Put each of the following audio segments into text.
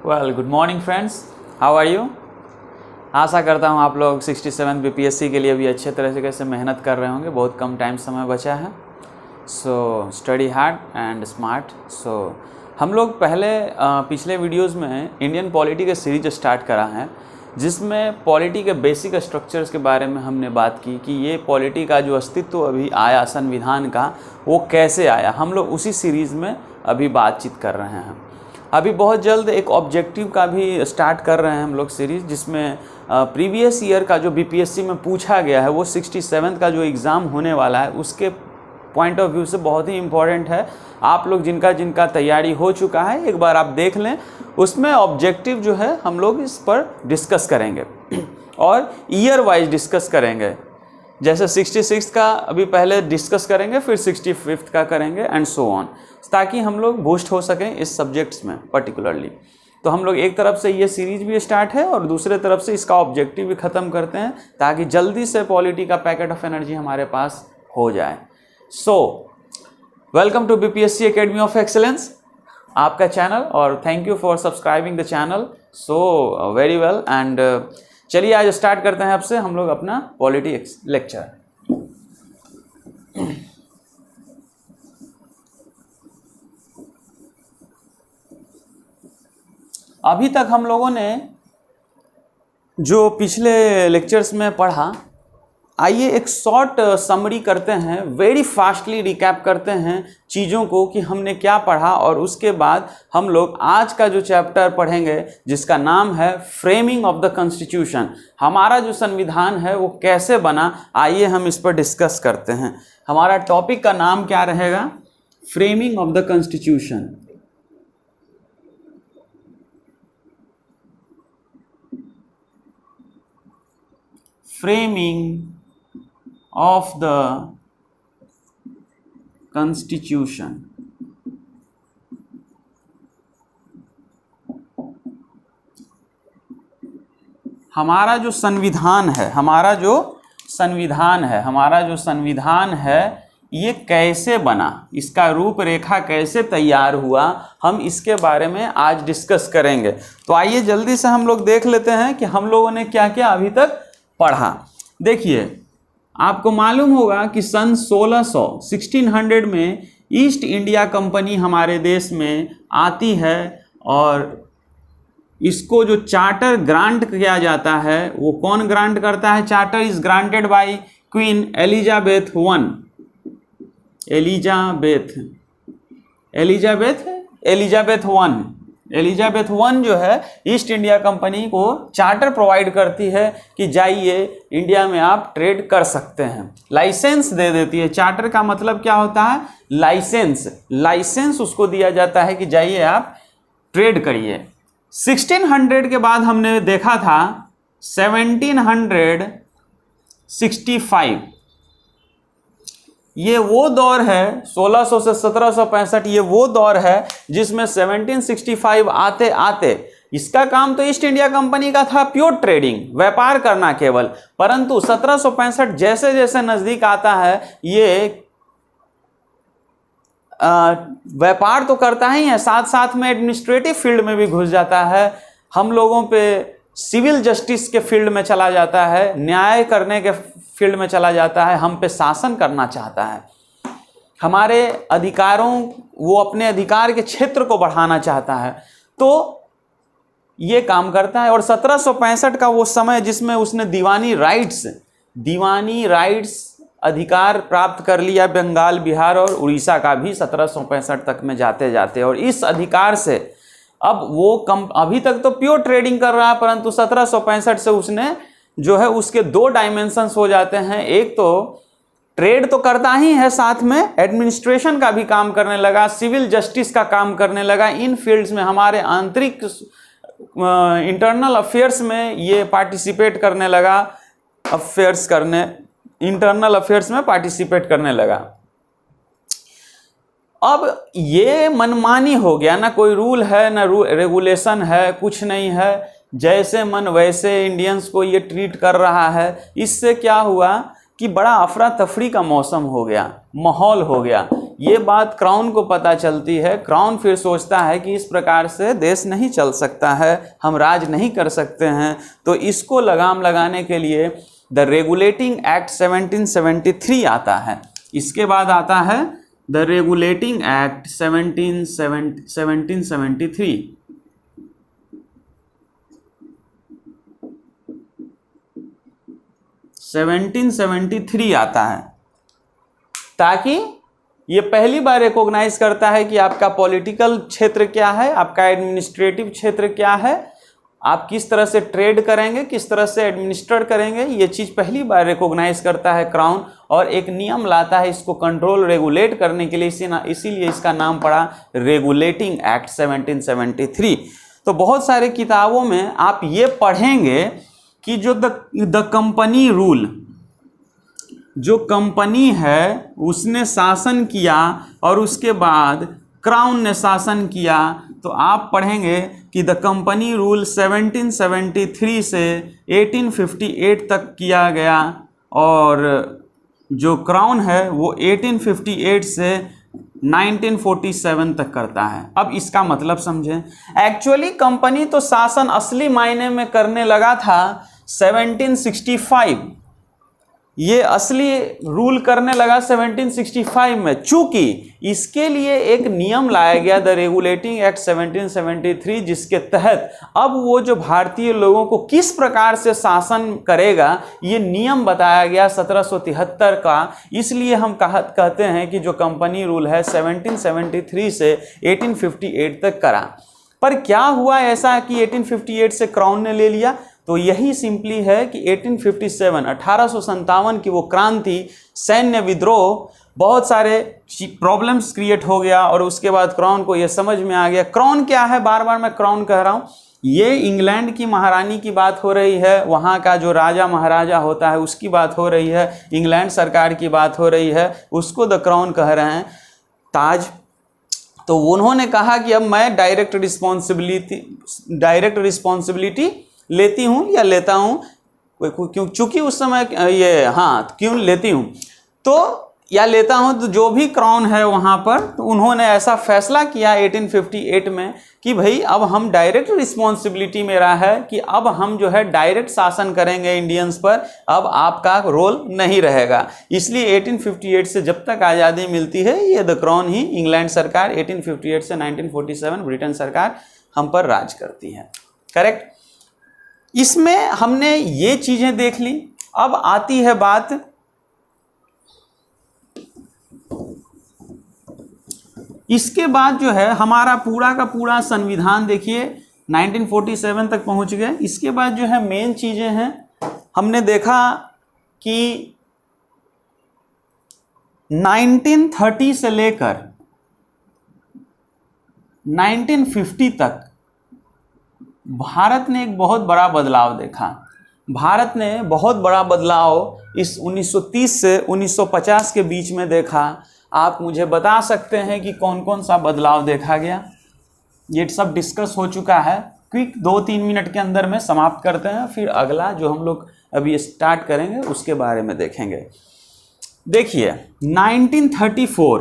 Well good morning friends, how are you. आशा करता हूँ आप लोग 67 बीपीएससी के लिए भी अच्छे तरीके से मेहनत कर रहे होंगे। बहुत कम टाइम समय बचा है, so study hard and smart. So हम लोग पहले पिछले वीडियोस में इंडियन पॉलिटी के सीरीज स्टार्ट करा है, जिसमें पॉलिटी के बेसिक स्ट्रक्चर्स के बारे में हमने बात की कि ये पॉलिटी का जो अस्तित्व अभी आया संविधान का, वो कैसे आया। हम लोग उसी सीरीज़ में अभी बातचीत कर रहे हैं। अभी बहुत जल्द एक ऑब्जेक्टिव का भी स्टार्ट कर रहे हैं हम लोग सीरीज़, जिसमें प्रीवियस ईयर का जो बीपीएससी में पूछा गया है, वो 67 का जो एग्ज़ाम होने वाला है, उसके पॉइंट ऑफ व्यू से बहुत ही इम्पॉर्टेंट है। आप लोग जिनका तैयारी हो चुका है, एक बार आप देख लें। उसमें ऑब्जेक्टिव जो है हम लोग इस पर डिस्कस करेंगे और ईयर वाइज डिस्कस करेंगे। जैसे 66 का अभी पहले डिस्कस करेंगे, फिर 65 का करेंगे एंड सो ऑन, ताकि हम लोग बूस्ट हो सकें इस सब्जेक्ट्स में पर्टिकुलरली। तो हम लोग एक तरफ से ये सीरीज भी स्टार्ट है और दूसरे तरफ से इसका ऑब्जेक्टिव भी ख़त्म करते हैं, ताकि जल्दी से पॉलिटी का पैकेट ऑफ एनर्जी हमारे पास हो जाए। So welcome to BPSC academy of excellence, आपका चैनल, और thank you for subscribing the channel so very well. And चलिए आज स्टार्ट करते हैं आपसे हम लोग अपना पॉलिटी लेक्चर। अभी तक हम लोगों ने जो पिछले लेक्चर्स में पढ़ा, आइए एक शॉर्ट समरी करते हैं, वेरी फास्टली रिकैप करते हैं चीज़ों को कि हमने क्या पढ़ा, और उसके बाद हम लोग आज का जो चैप्टर पढ़ेंगे जिसका नाम है फ्रेमिंग ऑफ द कॉन्स्टिट्यूशन। हमारा जो संविधान है वो कैसे बना, आइए हम इस पर डिस्कस करते हैं। हमारा टॉपिक का नाम क्या रहेगा? Framing of the constitution. Framing of the constitution। हमारा जो संविधान है ये कैसे बना, इसका रूपरेखा कैसे तैयार हुआ, हम इसके बारे में आज डिस्कस करेंगे। तो आइए जल्दी से हम लोग देख लेते हैं कि हम लोगों ने क्या क्या अभी तक पढ़ा। देखिए, आपको मालूम होगा कि सन 1600 में ईस्ट इंडिया कंपनी हमारे देश में आती है, और इसको जो चार्टर ग्रांट किया जाता है, वो कौन ग्रांट करता है? Charter is granted by queen Elizabeth Elizabeth one जो है ईस्ट इंडिया कंपनी को चार्टर प्रोवाइड करती है कि जाइए इंडिया में आप ट्रेड कर सकते हैं, लाइसेंस दे देती है। चार्टर का मतलब क्या होता है? लाइसेंस उसको दिया जाता है कि जाइए आप ट्रेड करिए। 1600 के बाद हमने देखा था 1765, ये वो दौर है, 1600 से 1765, ये वो दौर है जिसमें 1765 आते आते, इसका काम तो ईस्ट इंडिया कंपनी का था प्योर ट्रेडिंग, व्यापार करना केवल, परंतु 1765 जैसे जैसे नजदीक आता है, ये व्यापार तो करता ही है, साथ साथ में एडमिनिस्ट्रेटिव फील्ड में भी घुस जाता है, हम लोगों पे सिविल जस्टिस के फील्ड में चला जाता है, न्याय करने के फील्ड में चला जाता है, हम पे शासन करना चाहता है, हमारे अधिकारों, वो अपने अधिकार के क्षेत्र को बढ़ाना चाहता है, तो ये काम करता है। और 1765 का वो समय जिसमें उसने दीवानी राइट्स अधिकार प्राप्त कर लिया, बंगाल, बिहार और उड़ीसा का भी 1765 तक में जाते जाते, और इस अधिकार से अब वो अभी तक तो प्योर ट्रेडिंग कर रहा है, परंतु 1765 से उसने जो है उसके दो डायमेंशंस हो जाते हैं। एक तो ट्रेड तो करता ही है, साथ में एडमिनिस्ट्रेशन का भी काम करने लगा, सिविल जस्टिस का काम करने लगा। इन फील्ड्स में हमारे आंतरिक इंटरनल अफेयर्स में ये पार्टिसिपेट करने लगा, इंटरनल अफेयर्स में पार्टिसिपेट करने लगा। अब ये मनमानी हो गया, ना कोई रूल है ना रेगुलेशन है, कुछ नहीं है, जैसे मन वैसे इंडियंस को ये ट्रीट कर रहा है। इससे क्या हुआ कि बड़ा अफरा तफरी का मौसम हो गया, माहौल हो गया। ये बात क्राउन को पता चलती है। क्राउन फिर सोचता है कि इस प्रकार से देश नहीं चल सकता है, हम राज नहीं कर सकते हैं। तो इसको लगाम लगाने के लिए द रेगुलेटिंग एक्ट 1773 आता है। इसके बाद आता है द रेगुलेटिंग एक्ट 1773। 1773 आता है, ताकि ये पहली बार रिकॉग्नाइज करता है कि आपका पॉलिटिकल क्षेत्र क्या है, आपका एडमिनिस्ट्रेटिव क्षेत्र क्या है, आप किस तरह से ट्रेड करेंगे, किस तरह से एडमिनिस्टर करेंगे। ये चीज़ पहली बार रिकॉग्नाइज करता है क्राउन और एक नियम लाता है इसको कंट्रोल रेगुलेट करने के लिए। इसीलिए इसका नाम पड़ा रेगुलेटिंग एक्ट 1773। तो बहुत सारे किताबों में आप ये पढ़ेंगे कि जो द कंपनी रूल, जो कंपनी है उसने शासन किया और उसके बाद क्राउन ने शासन किया। तो आप पढ़ेंगे कि द कंपनी रूल 1773 से 1858 तक किया गया और जो क्राउन है वो 1858 से 1947 तक करता है। अब इसका मतलब समझें। एक्चुअली कंपनी तो शासन असली मायने में करने लगा था 1765, ये असली रूल करने लगा 1765 में। चूंकि इसके लिए एक नियम लाया गया द रेगुलेटिंग एक्ट 1773, जिसके तहत अब वो जो भारतीय लोगों को किस प्रकार से शासन करेगा ये नियम बताया गया 1773 का। इसलिए हम कहते हैं कि जो कंपनी रूल है 1773 से 1858 तक करा। पर क्या हुआ ऐसा कि 1858 से क्राउन ने ले लिया? तो यही सिंपली है कि 1857 की वो क्रांति, सैन्य विद्रोह, बहुत सारे प्रॉब्लम्स क्रिएट हो गया और उसके बाद क्राउन को ये समझ में आ गया। क्राउन क्या है, बार बार मैं क्राउन कह रहा हूँ, ये इंग्लैंड की महारानी की बात हो रही है, वहाँ का जो राजा महाराजा होता है उसकी बात हो रही है, इंग्लैंड सरकार की बात हो रही है, उसको द क्राउन कह रहे हैं, ताज। तो उन्होंने कहा कि अब मैं डायरेक्ट रिस्पॉन्सिबिलिटी लेती हूँ या लेता हूँ, क्यों, चूंकि उस समय क्यों लेती हूँ तो या लेता हूँ, तो जो भी क्राउन है वहाँ पर, तो उन्होंने ऐसा फैसला किया 1858 में कि भाई अब हम डायरेक्ट रिस्पॉन्सिबिलिटी मेरा है कि अब हम जो है डायरेक्ट शासन करेंगे इंडियंस पर, अब आपका रोल नहीं रहेगा। इसलिए 1858 से जब तक आज़ादी मिलती है ये द क्राउन ही, इंग्लैंड सरकार 1858 से 1947 ब्रिटेन सरकार हम पर राज करती है। करेक्ट। इसमें हमने ये चीजें देख ली। अब आती है बात इसके बाद जो है हमारा पूरा का पूरा संविधान देखिए 1947 तक पहुंच गए। इसके बाद जो है मेन चीजें हैं, हमने देखा कि 1930 से लेकर 1950 तक भारत ने एक बहुत बड़ा बदलाव देखा। भारत ने बहुत बड़ा बदलाव इस 1930 से 1950 के बीच में देखा। आप मुझे बता सकते हैं कि कौन कौन सा बदलाव देखा गया? ये सब डिस्कस हो चुका है। क्विक 2-3 मिनट के अंदर में समाप्त करते हैं, फिर अगला जो हम लोग अभी स्टार्ट करेंगे उसके बारे में देखेंगे। देखिए 1934,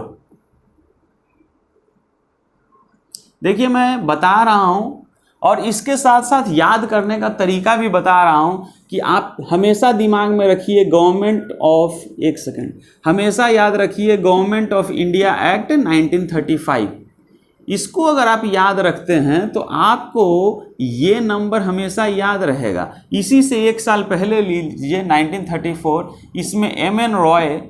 देखिए मैं बता रहा हूं और इसके साथ साथ याद करने का तरीका भी बता रहा हूं कि आप हमेशा दिमाग में रखिए हमेशा याद रखिए गवर्नमेंट ऑफ इंडिया एक्ट 1935। इसको अगर आप याद रखते हैं तो आपको ये नंबर हमेशा याद रहेगा। इसी से एक साल पहले लीजिए 1934, इसमें M.N. रॉय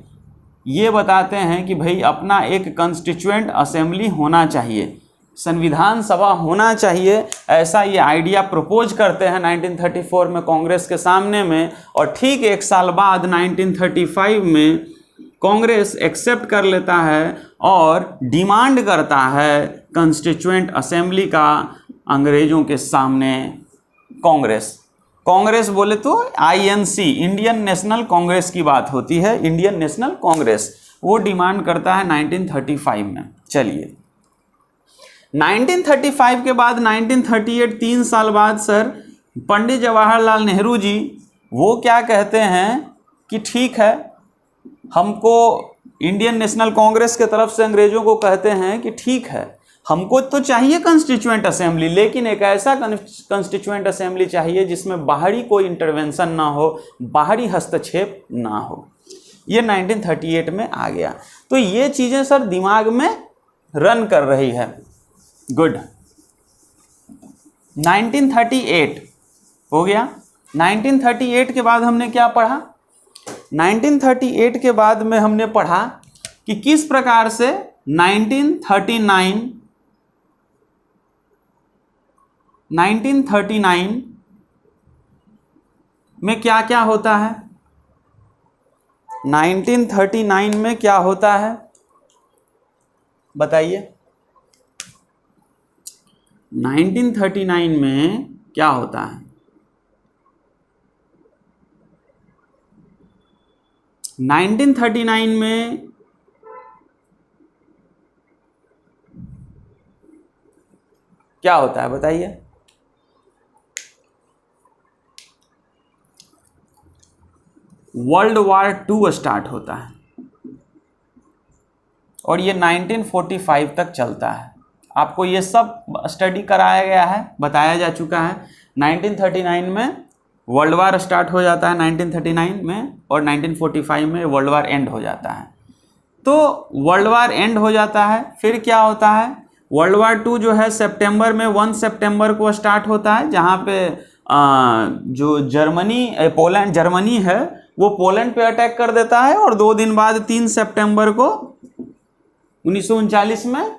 ये बताते हैं कि भाई अपना एक कंस्टिट्यूएंट असेंबली होना चाहिए, संविधान सभा होना चाहिए, ऐसा ये आइडिया प्रपोज करते हैं 1934 में कांग्रेस के सामने में। और ठीक एक साल बाद 1935 में कांग्रेस एक्सेप्ट कर लेता है और डिमांड करता है कंस्टिट्यूएंट असेंबली का अंग्रेजों के सामने। कांग्रेस बोले तो INC, इंडियन नेशनल कांग्रेस की बात होती है, इंडियन नेशनल कांग्रेस, वो डिमांड करता है 1935 में। चलिए 1935 के बाद 1938, 3 साल बाद सर पंडित जवाहरलाल नेहरू जी वो क्या कहते हैं कि ठीक है, हमको इंडियन नेशनल कांग्रेस के तरफ से अंग्रेजों को कहते हैं कि ठीक है, हमको तो चाहिए कंस्टिट्यूएंट असेंबली, लेकिन एक ऐसा कंस्टिट्यूएंट असेंबली चाहिए जिसमें बाहरी कोई इंटरवेंशन ना हो, बाहरी हस्तक्षेप ना हो। ये 1938 में आ गया। तो ये चीज़ें सर दिमाग में रन कर रही है। गुड। 1938 हो गया। 1938 के बाद हमने क्या पढ़ा? 1938 के बाद में हमने पढ़ा कि किस प्रकार से 1939 में क्या क्या होता है। 1939 में क्या होता है बताइए। 1939 में क्या होता है? 1939 में क्या होता है बताइए। वर्ल्ड वार 2 स्टार्ट होता है और ये 1945 तक चलता है। आपको ये सब स्टडी कराया गया है, बताया जा चुका है। 1939 में वर्ल्ड वार स्टार्ट हो जाता है 1939 में, और 1945 में वर्ल्ड वार एंड हो जाता है। तो वर्ल्ड वार एंड हो जाता है, फिर क्या होता है? वर्ल्ड वार 2 जो है सितंबर में 1 सितंबर को स्टार्ट होता है, जहाँ पे जो जर्मनी है वो पोलैंड पे अटैक कर देता है, और 2 दिन बाद 3 सितंबर को 1939 में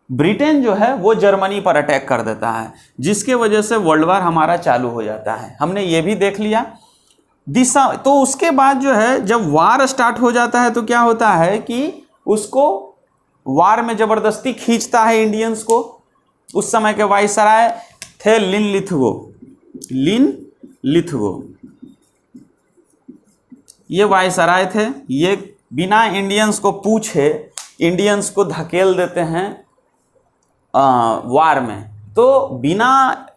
ब्रिटेन जो है वो जर्मनी पर अटैक कर देता है, जिसके वजह से वर्ल्ड वार हमारा चालू हो जाता है। हमने ये भी देख लिया। तो उसके बाद जो है जब वार स्टार्ट हो जाता है तो क्या होता है कि उसको वार में ज़बरदस्ती खींचता है इंडियंस को। उस समय के वायसराय थे लिन लिथगो। ये वायसराय थे। ये बिना इंडियंस को पूछे इंडियंस को धकेल देते हैं वार में। तो बिना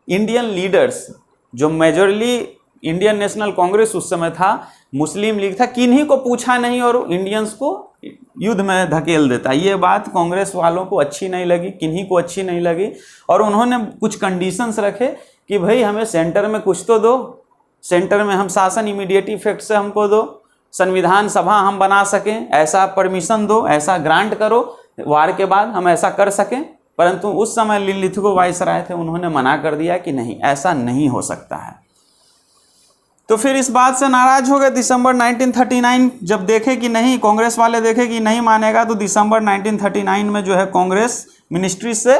इंडियन लीडर्स, जो मेजरली इंडियन नेशनल कांग्रेस उस समय था, मुस्लिम लीग था, किन्हीं को पूछा नहीं और इंडियंस को युद्ध में धकेल देता। ये बात कांग्रेस वालों को अच्छी नहीं लगी, किन्हीं को अच्छी नहीं लगी, और उन्होंने कुछ कंडीशंस रखे कि भाई हमें सेंटर में कुछ तो दो, सेंटर में हम शासन इमीडिएट इफेक्ट से हमको दो, संविधान सभा हम बना सकें, ऐसा परमिशन दो, ऐसा ग्रांट करो, वार के बाद हम ऐसा कर सकें। परंतु उस समय लिन लिथगो वायसराय थे, उन्होंने मना कर दिया कि नहीं, ऐसा नहीं हो सकता है। तो फिर इस बात से नाराज हो गए। दिसंबर 1939 जब देखे कि नहीं, कांग्रेस वाले देखे कि नहीं मानेगा, तो दिसंबर 1939 में जो है कांग्रेस मिनिस्ट्री से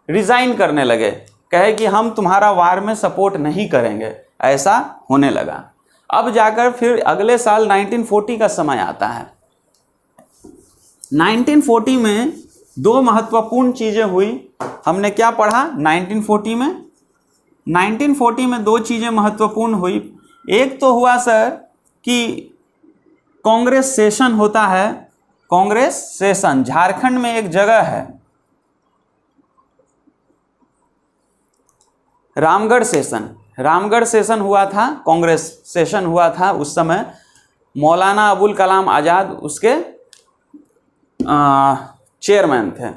रिजाइन करने लगे, कहे कि हम तुम्हारा वार में सपोर्ट नहीं करेंगे। ऐसा होने लगा। अब जाकर फिर अगले साल 1940 का समय आता है। 1940 में 2 महत्वपूर्ण चीज़ें हुई। हमने क्या पढ़ा 1940 में 2 चीज़ें महत्वपूर्ण हुई। एक तो हुआ सर कि कांग्रेस सेशन होता है। कांग्रेस सेशन झारखंड में एक जगह है, रामगढ़ सेशन हुआ था, कांग्रेस सेशन हुआ था। उस समय मौलाना अबुल कलाम आज़ाद उसके चेयरमैन थे।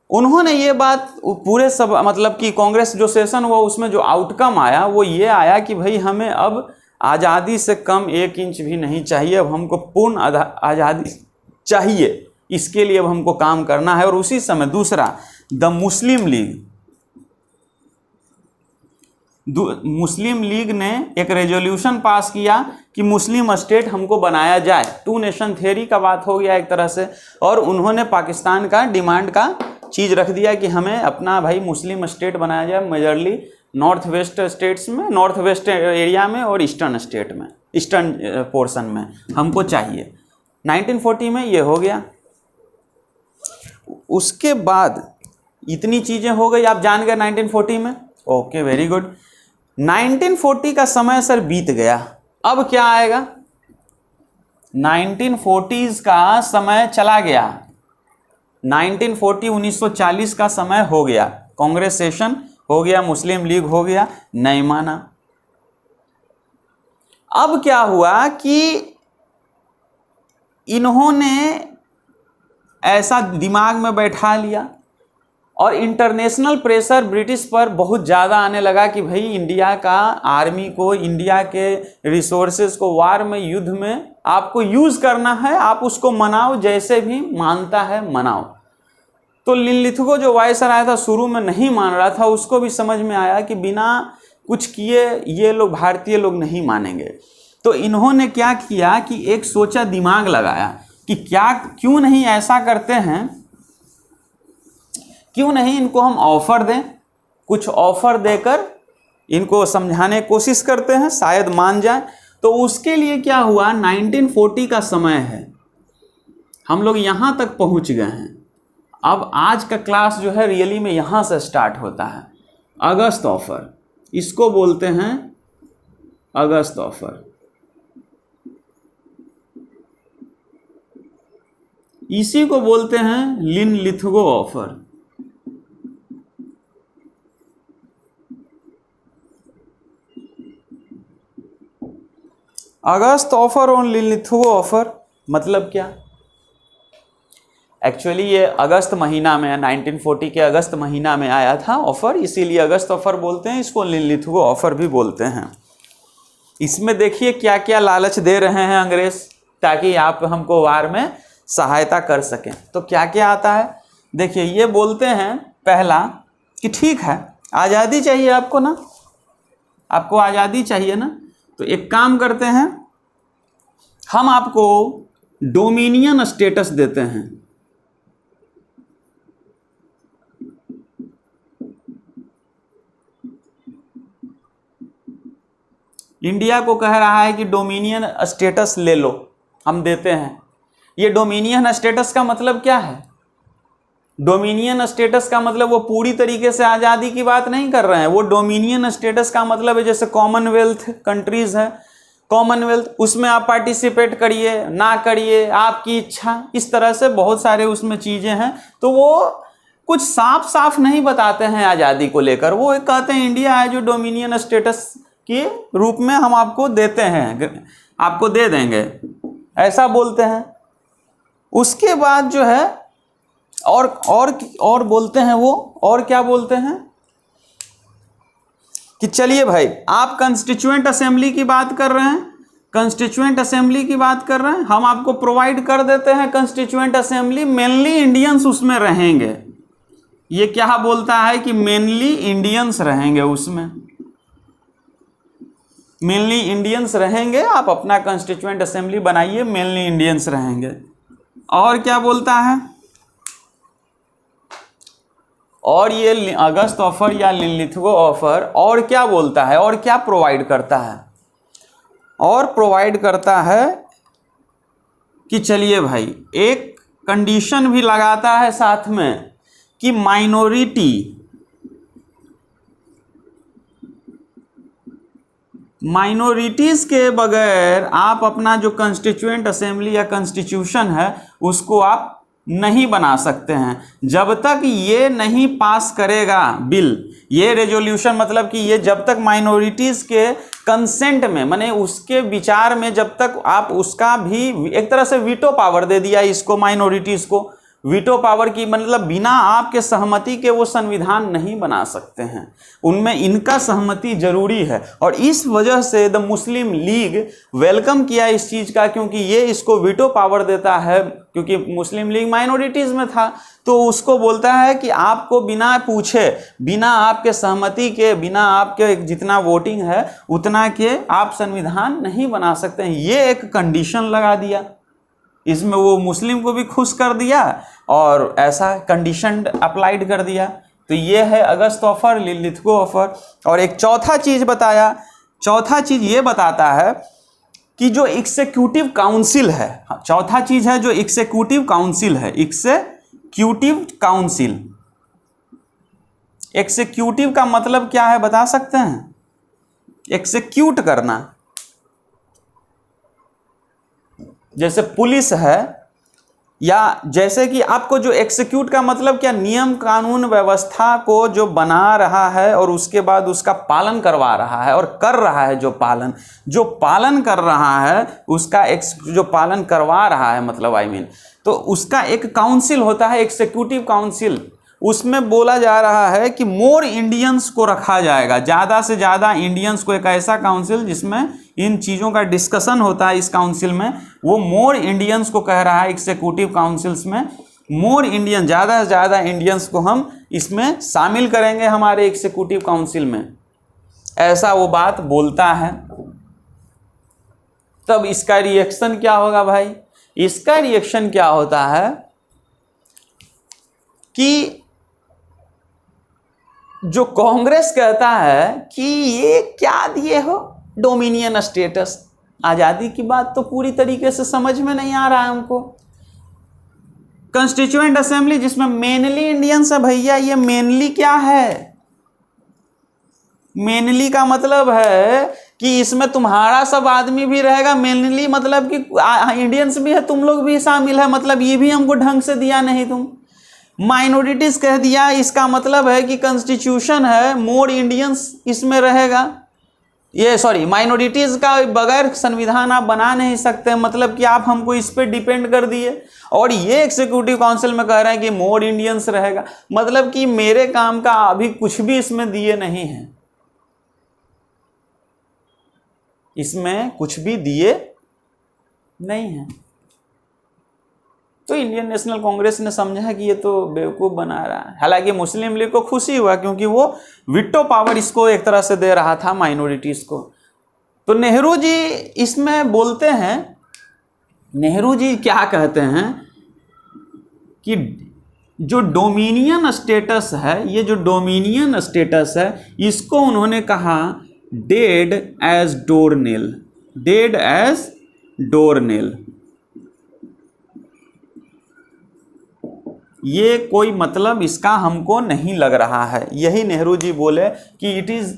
उन्होंने ये बात पूरे सब मतलब कि कांग्रेस जो सेशन हुआ उसमें जो आउटकम आया वो ये आया कि भाई हमें अब आज़ादी से कम 1 इंच भी नहीं चाहिए, अब हमको पूर्ण आज़ादी चाहिए, इसके लिए अब हमको काम करना है। और उसी समय दूसरा द मुस्लिम लीग ने एक रेजोल्यूशन पास किया कि मुस्लिम स्टेट हमको बनाया जाए। 2 नेशन थ्योरी का बात हो गया एक तरह से, और उन्होंने पाकिस्तान का डिमांड का चीज़ रख दिया कि हमें अपना भाई मुस्लिम स्टेट बनाया जाए, मेजरली नॉर्थ वेस्ट स्टेट्स में, नॉर्थ वेस्ट एरिया में और ईस्टर्न स्टेट में, ईस्टर्न पोर्शन में हमको चाहिए। 1940 में ये हो गया। उसके बाद इतनी चीज़ें हो गई, आप जान गए 1940 में। Okay, very good. 1940 का समय सर बीत गया। अब क्या आएगा? 1940s का समय चला गया। 1940 का समय हो गया, कांग्रेस सेशन हो गया, मुस्लिम लीग हो गया, नहीं माना। अब क्या हुआ कि इन्होंने ऐसा दिमाग में बैठा लिया और इंटरनेशनल प्रेशर ब्रिटिश पर बहुत ज़्यादा आने लगा कि भाई इंडिया का आर्मी को, इंडिया के रिसोर्सेज को वार में, युद्ध में आपको यूज़ करना है, आप उसको मनाओ, जैसे भी मानता है मनाओ। तो लिनलिथगो जो वायसराय था शुरू में नहीं मान रहा था, उसको भी समझ में आया कि बिना कुछ किए ये लोग, भारतीय लोग नहीं मानेंगे। तो इन्होंने क्या किया कि एक सोचा, दिमाग लगाया कि क्यों नहीं ऐसा करते हैं, क्यों नहीं इनको हम ऑफर दें, कुछ ऑफर देकर इनको समझाने की कोशिश करते हैं, शायद मान जाए। तो उसके लिए क्या हुआ, 1940 का समय है, हम लोग यहाँ तक पहुँच गए हैं। अब आज का क्लास जो है रियली में यहाँ से स्टार्ट होता है। अगस्त ऑफर, इसको बोलते हैं अगस्त ऑफर। इसी को बोलते हैं लिनलिथगो ऑफर। अगस्त ऑफर और लिनलिथगो ऑफर मतलब क्या? एक्चुअली ये अगस्त महीना में, 1940 के अगस्त महीना में आया था ऑफर, इसीलिए अगस्त ऑफर बोलते हैं, इसको लिनलिथगो ऑफर भी बोलते हैं। इसमें देखिए क्या क्या लालच दे रहे हैं अंग्रेज, ताकि आप हमको वार में सहायता कर सकें। तो क्या क्या आता है देखिए, ये बोलते हैं पहला कि ठीक है, आज़ादी चाहिए आपको ना, आपको आज़ादी चाहिए ना, तो एक काम करते हैं, हम आपको डोमिनियन स्टेटस देते हैं। इंडिया को कह रहा है कि डोमिनियन स्टेटस ले लो, हम देते हैं। ये डोमिनियन स्टेटस का मतलब क्या है? डोमिनियन स्टेटस का मतलब वो पूरी तरीके से आज़ादी की बात नहीं कर रहे हैं। वो डोमिनियन स्टेटस का मतलब है जैसे कॉमनवेल्थ कंट्रीज है, कॉमनवेल्थ, उसमें आप पार्टिसिपेट करिए ना करिए आपकी इच्छा, इस तरह से बहुत सारे उसमें चीज़ें हैं। तो वो कुछ साफ साफ नहीं बताते हैं आज़ादी को लेकर, वो एक कहते हैं इंडिया है जो डोमिनियन स्टेटस के रूप में हम आपको देते हैं, आपको दे देंगे, ऐसा बोलते हैं। उसके बाद जो है और बोलते हैं वो, और क्या बोलते हैं कि चलिए भाई, आप कंस्टिट्यूएंट असेंबली की बात कर रहे हैं, कंस्टिट्यूएंट असेंबली की बात कर रहे हैं, हम आपको प्रोवाइड कर देते हैं कंस्टिट्यूएंट असेंबली, मेनली इंडियंस उसमें रहेंगे। ये क्या बोलता है कि मेनली इंडियंस रहेंगे उसमें, मेनली इंडियंस रहेंगे, आप अपना कंस्टिट्यूएंट असेंबली बनाइए, मेनली इंडियंस रहेंगे। और क्या बोलता है, और ये अगस्त ऑफर या लिनलिथगो ऑफर और क्या बोलता है, और क्या प्रोवाइड करता है? और प्रोवाइड करता है कि चलिए भाई, एक कंडीशन भी लगाता है साथ में कि माइनॉरिटीज के बगैर आप अपना जो कंस्टिट्यूएंट असेंबली या कॉन्स्टिट्यूशन है उसको आप नहीं बना सकते हैं, जब तक ये नहीं पास करेगा बिल, ये रेजोल्यूशन, मतलब कि ये जब तक माइनॉरिटीज़ के कंसेंट में, माने उसके विचार में, जब तक आप उसका भी एक तरह से वीटो पावर दे दिया इसको, माइनॉरिटीज़ को वीटो पावर की, मतलब बिना आपके सहमति के वो संविधान नहीं बना सकते हैं, उनमें इनका सहमति जरूरी है। और इस वजह से द मुस्लिम लीग वेलकम किया इस चीज़ का, क्योंकि ये इसको वीटो पावर देता है, क्योंकि मुस्लिम लीग माइनॉरिटीज़ में था, तो उसको बोलता है कि आपको बिना पूछे, बिना आपके सहमति के, बिना आपके जितना वोटिंग है उतना के आप संविधान नहीं बना सकते हैं। ये एक कंडीशन लगा दिया, इसमें वो मुस्लिम को भी खुश कर दिया और ऐसा कंडीशन अप्लाइड कर दिया। तो ये है अगस्त ऑफर, लिनलिथगो ऑफर। और एक चौथा चीज़ बताया, चौथा चीज़ ये बताता है कि जो एग्जीक्यूटिव काउंसिल है, चौथा चीज़ है जो एग्जीक्यूटिव काउंसिल है, एग्जीक्यूटिव काउंसिल, एग्जीक्यूटिव का मतलब क्या है बता सकते हैं? एग्जीक्यूट करना, जैसे पुलिस है, या जैसे कि आपको जो एक्सिक्यूट का मतलब क्या, नियम कानून व्यवस्था को जो बना रहा है और उसके बाद उसका पालन करवा रहा है और कर रहा है, जो पालन कर रहा है उसका जो पालन करवा रहा है मतलब तो उसका एक काउंसिल होता है, एग्जीक्यूटिव काउंसिल। उसमें बोला जा रहा है कि मोर इंडियंस को रखा जाएगा, ज़्यादा से ज़्यादा इंडियंस को, एक ऐसा काउंसिल जिसमें इन चीज़ों का डिस्कशन होता है। इस काउंसिल में वो मोर इंडियंस को कह रहा है, एग्जीक्यूटिव काउंसिल्स में मोर इंडियन, ज़्यादा से ज़्यादा इंडियंस को हम इसमें शामिल करेंगे हमारे एग्जीक्यूटिव काउंसिल में, ऐसा वो बात बोलता है। तब इसका रिएक्शन क्या होगा भाई? इसका रिएक्शन क्या होता है कि जो कांग्रेस कहता है कि ये क्या दिए हो डोमिनियन स्टेटस, आजादी की बात तो पूरी तरीके से समझ में नहीं आ रहा है हमको। कंस्टिट्यूएंट असेंबली जिसमें मेनली इंडियंस है, भैया ये मेनली क्या है? मेनली का मतलब है कि इसमें तुम्हारा सब आदमी भी रहेगा। मेनली मतलब कि इंडियंस भी है, तुम लोग भी शामिल है, मतलब ये भी हमको ढंग से दिया नहीं तुम। माइनॉरिटीज कह दिया, इसका मतलब है कि कॉन्स्टिट्यूशन है, मोर इंडियंस इसमें रहेगा। ये सॉरी, माइनॉरिटीज का बगैर संविधान आप बना नहीं सकते, मतलब कि आप हमको इस पे डिपेंड कर दिए। और ये एग्जीक्यूटिव काउंसिल में कह रहे हैं कि मोर इंडियंस रहेगा, मतलब कि मेरे काम का अभी कुछ भी इसमें दिए नहीं है, इसमें कुछ भी दिए नहीं है। तो इंडियन नेशनल कांग्रेस ने समझा है कि ये तो बेवकूफ़ बना रहा है। हालांकि मुस्लिम लीग को खुशी हुआ क्योंकि वो विटो पावर इसको एक तरह से दे रहा था माइनॉरिटीज़ को। तो नेहरू जी इसमें बोलते हैं, नेहरू जी क्या कहते हैं कि जो डोमिनियन स्टेटस है, ये जो डोमिनियन स्टेटस है, इसको उन्होंने कहा डेड एज डोरनेल, डेड एज डोरनेल। ये कोई मतलब इसका हमको नहीं लग रहा है, यही नेहरू जी बोले कि it is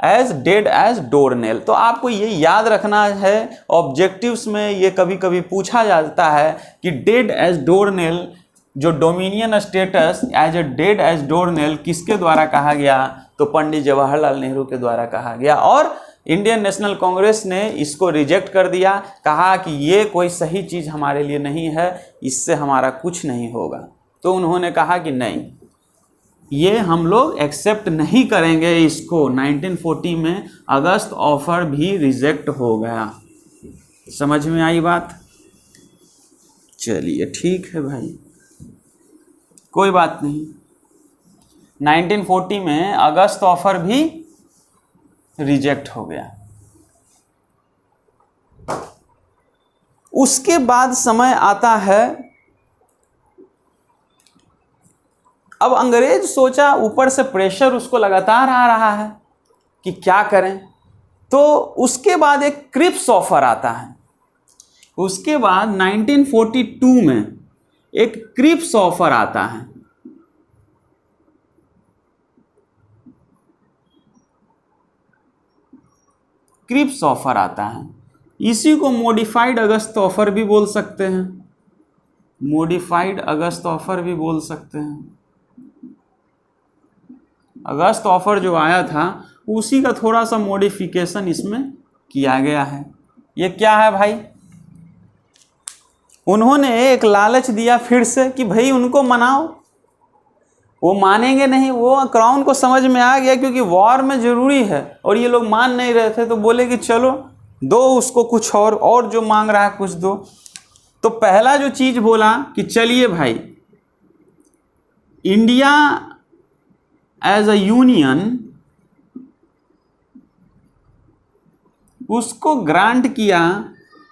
as dead as doornail. तो आपको ये याद रखना है, ऑब्जेक्टिव्स में ये कभी कभी पूछा जाता है कि डेड एज डोरनेल, जो dominion status as a dead as doornail किसके द्वारा कहा गया? तो पंडित जवाहरलाल नेहरू के द्वारा कहा गया। और इंडियन नेशनल कांग्रेस ने इसको रिजेक्ट कर दिया, कहा कि ये कोई सही चीज़ हमारे लिए नहीं है, इससे हमारा कुछ नहीं होगा। तो उन्होंने कहा कि नहीं, ये हम लोग एक्सेप्ट नहीं करेंगे इसको। 1940 में अगस्त ऑफर भी रिजेक्ट हो गया। समझ में आई बात? चलिए ठीक है भाई, कोई बात नहीं। 1940 में अगस्त ऑफर भी रिजेक्ट हो गया। उसके बाद समय आता है, अब अंग्रेज सोचा, ऊपर से प्रेशर उसको लगातार आ रहा है कि क्या करें। तो उसके बाद एक क्रिप्स ऑफर आता है। उसके बाद 1942 में एक क्रिप्स ऑफर आता है। क्रिप्स ऑफर आता है, इसी को मॉडिफाइड अगस्त ऑफर भी बोल सकते हैं, मॉडिफाइड अगस्त ऑफर भी बोल सकते हैं। अगस्त ऑफर जो आया था उसी का थोड़ा सा मॉडिफिकेशन इसमें किया गया है। ये क्या है भाई? उन्होंने एक लालच दिया फिर से कि भाई उनको मनाओ, वो मानेंगे नहीं। वो क्राउन को समझ में आ गया क्योंकि वॉर में ज़रूरी है और ये लोग मान नहीं रहे थे, तो बोले कि चलो दो उसको कुछ और जो मांग रहा है कुछ दो। तो पहला जो चीज़ बोला कि चलिए भाई, इंडिया एज अ यूनियन उसको ग्रांट किया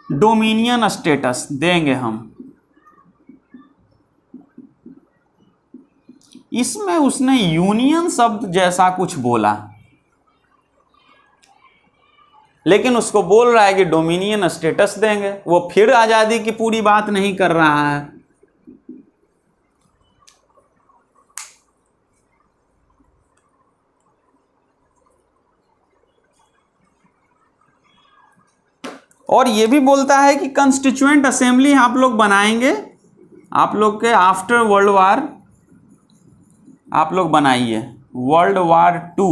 डोमिनियन स्टेटस देंगे हम। इसमें उसने यूनियन शब्द जैसा कुछ बोला, लेकिन उसको बोल रहा है कि डोमिनियन स्टेटस देंगे। वो फिर आज़ादी की पूरी बात नहीं कर रहा है। और ये भी बोलता है कि कॉन्स्टिट्यूएंट असेंबली आप लोग बनाएंगे आप लोग के आफ्टर वर्ल्ड वार आप लोग बनाइए, वर्ल्ड वार 2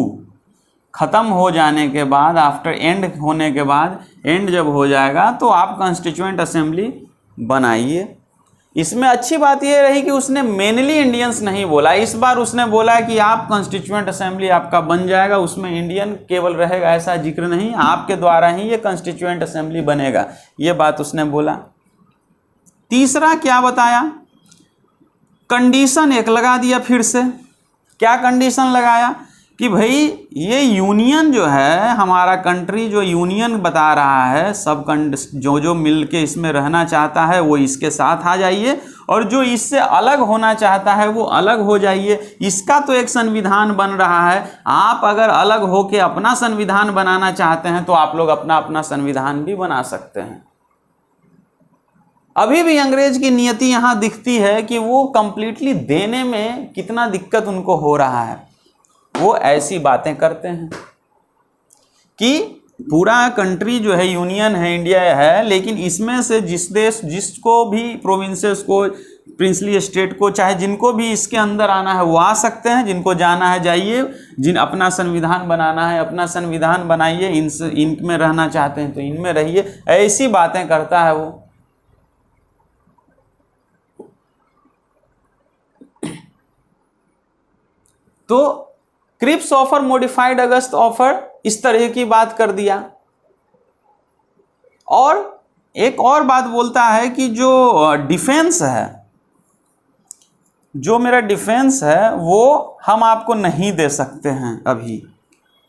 ख़त्म हो जाने के बाद, आफ्टर एंड होने के बाद, एंड जब हो जाएगा तो आप कॉन्स्टिट्यूएंट असेंबली बनाइए। इसमें अच्छी बात ये रही कि उसने मेनली इंडियंस नहीं बोला, इस बार उसने बोला कि आप कॉन्स्टिट्यूएंट असेंबली आपका बन जाएगा, उसमें इंडियन केवल रहेगा ऐसा जिक्र नहीं, आपके द्वारा ही ये कॉन्स्टिट्यूएंट असेंबली बनेगा, ये बात उसने बोला। तीसरा क्या बताया, कंडीशन एक लगा दिया फिर से। क्या कंडीशन लगाया कि भाई ये यूनियन जो है, हमारा कंट्री जो यूनियन बता रहा है, सब जो मिल के इसमें रहना चाहता है वो इसके साथ आ जाइए, और जो इससे अलग होना चाहता है वो अलग हो जाइए। इसका तो एक संविधान बन रहा है, आप अगर अलग होके अपना संविधान बनाना चाहते हैं तो आप लोग अपना अपना संविधान भी बना सकते हैं। अभी भी अंग्रेज की नियति यहाँ दिखती है कि वो कंप्लीटली देने में कितना दिक्कत उनको हो रहा है। वो ऐसी बातें करते हैं कि पूरा कंट्री जो है यूनियन है, इंडिया है, लेकिन इसमें से जिस देश, जिसको भी प्रोविंसेस को, प्रिंसली स्टेट को, चाहे जिनको भी इसके अंदर आना है वो आ सकते हैं, जिनको जाना है जाइए, जिन अपना संविधान बनाना है अपना संविधान बनाइए, इनमें रहना चाहते हैं तो इनमें रहिए, ऐसी बातें करता है वो। तो Cripps offer, modified August offer, इस तरह की बात कर दिया। और एक और बात बोलता है कि जो डिफेंस है, जो मेरा डिफेंस है वो हम आपको नहीं दे सकते हैं, अभी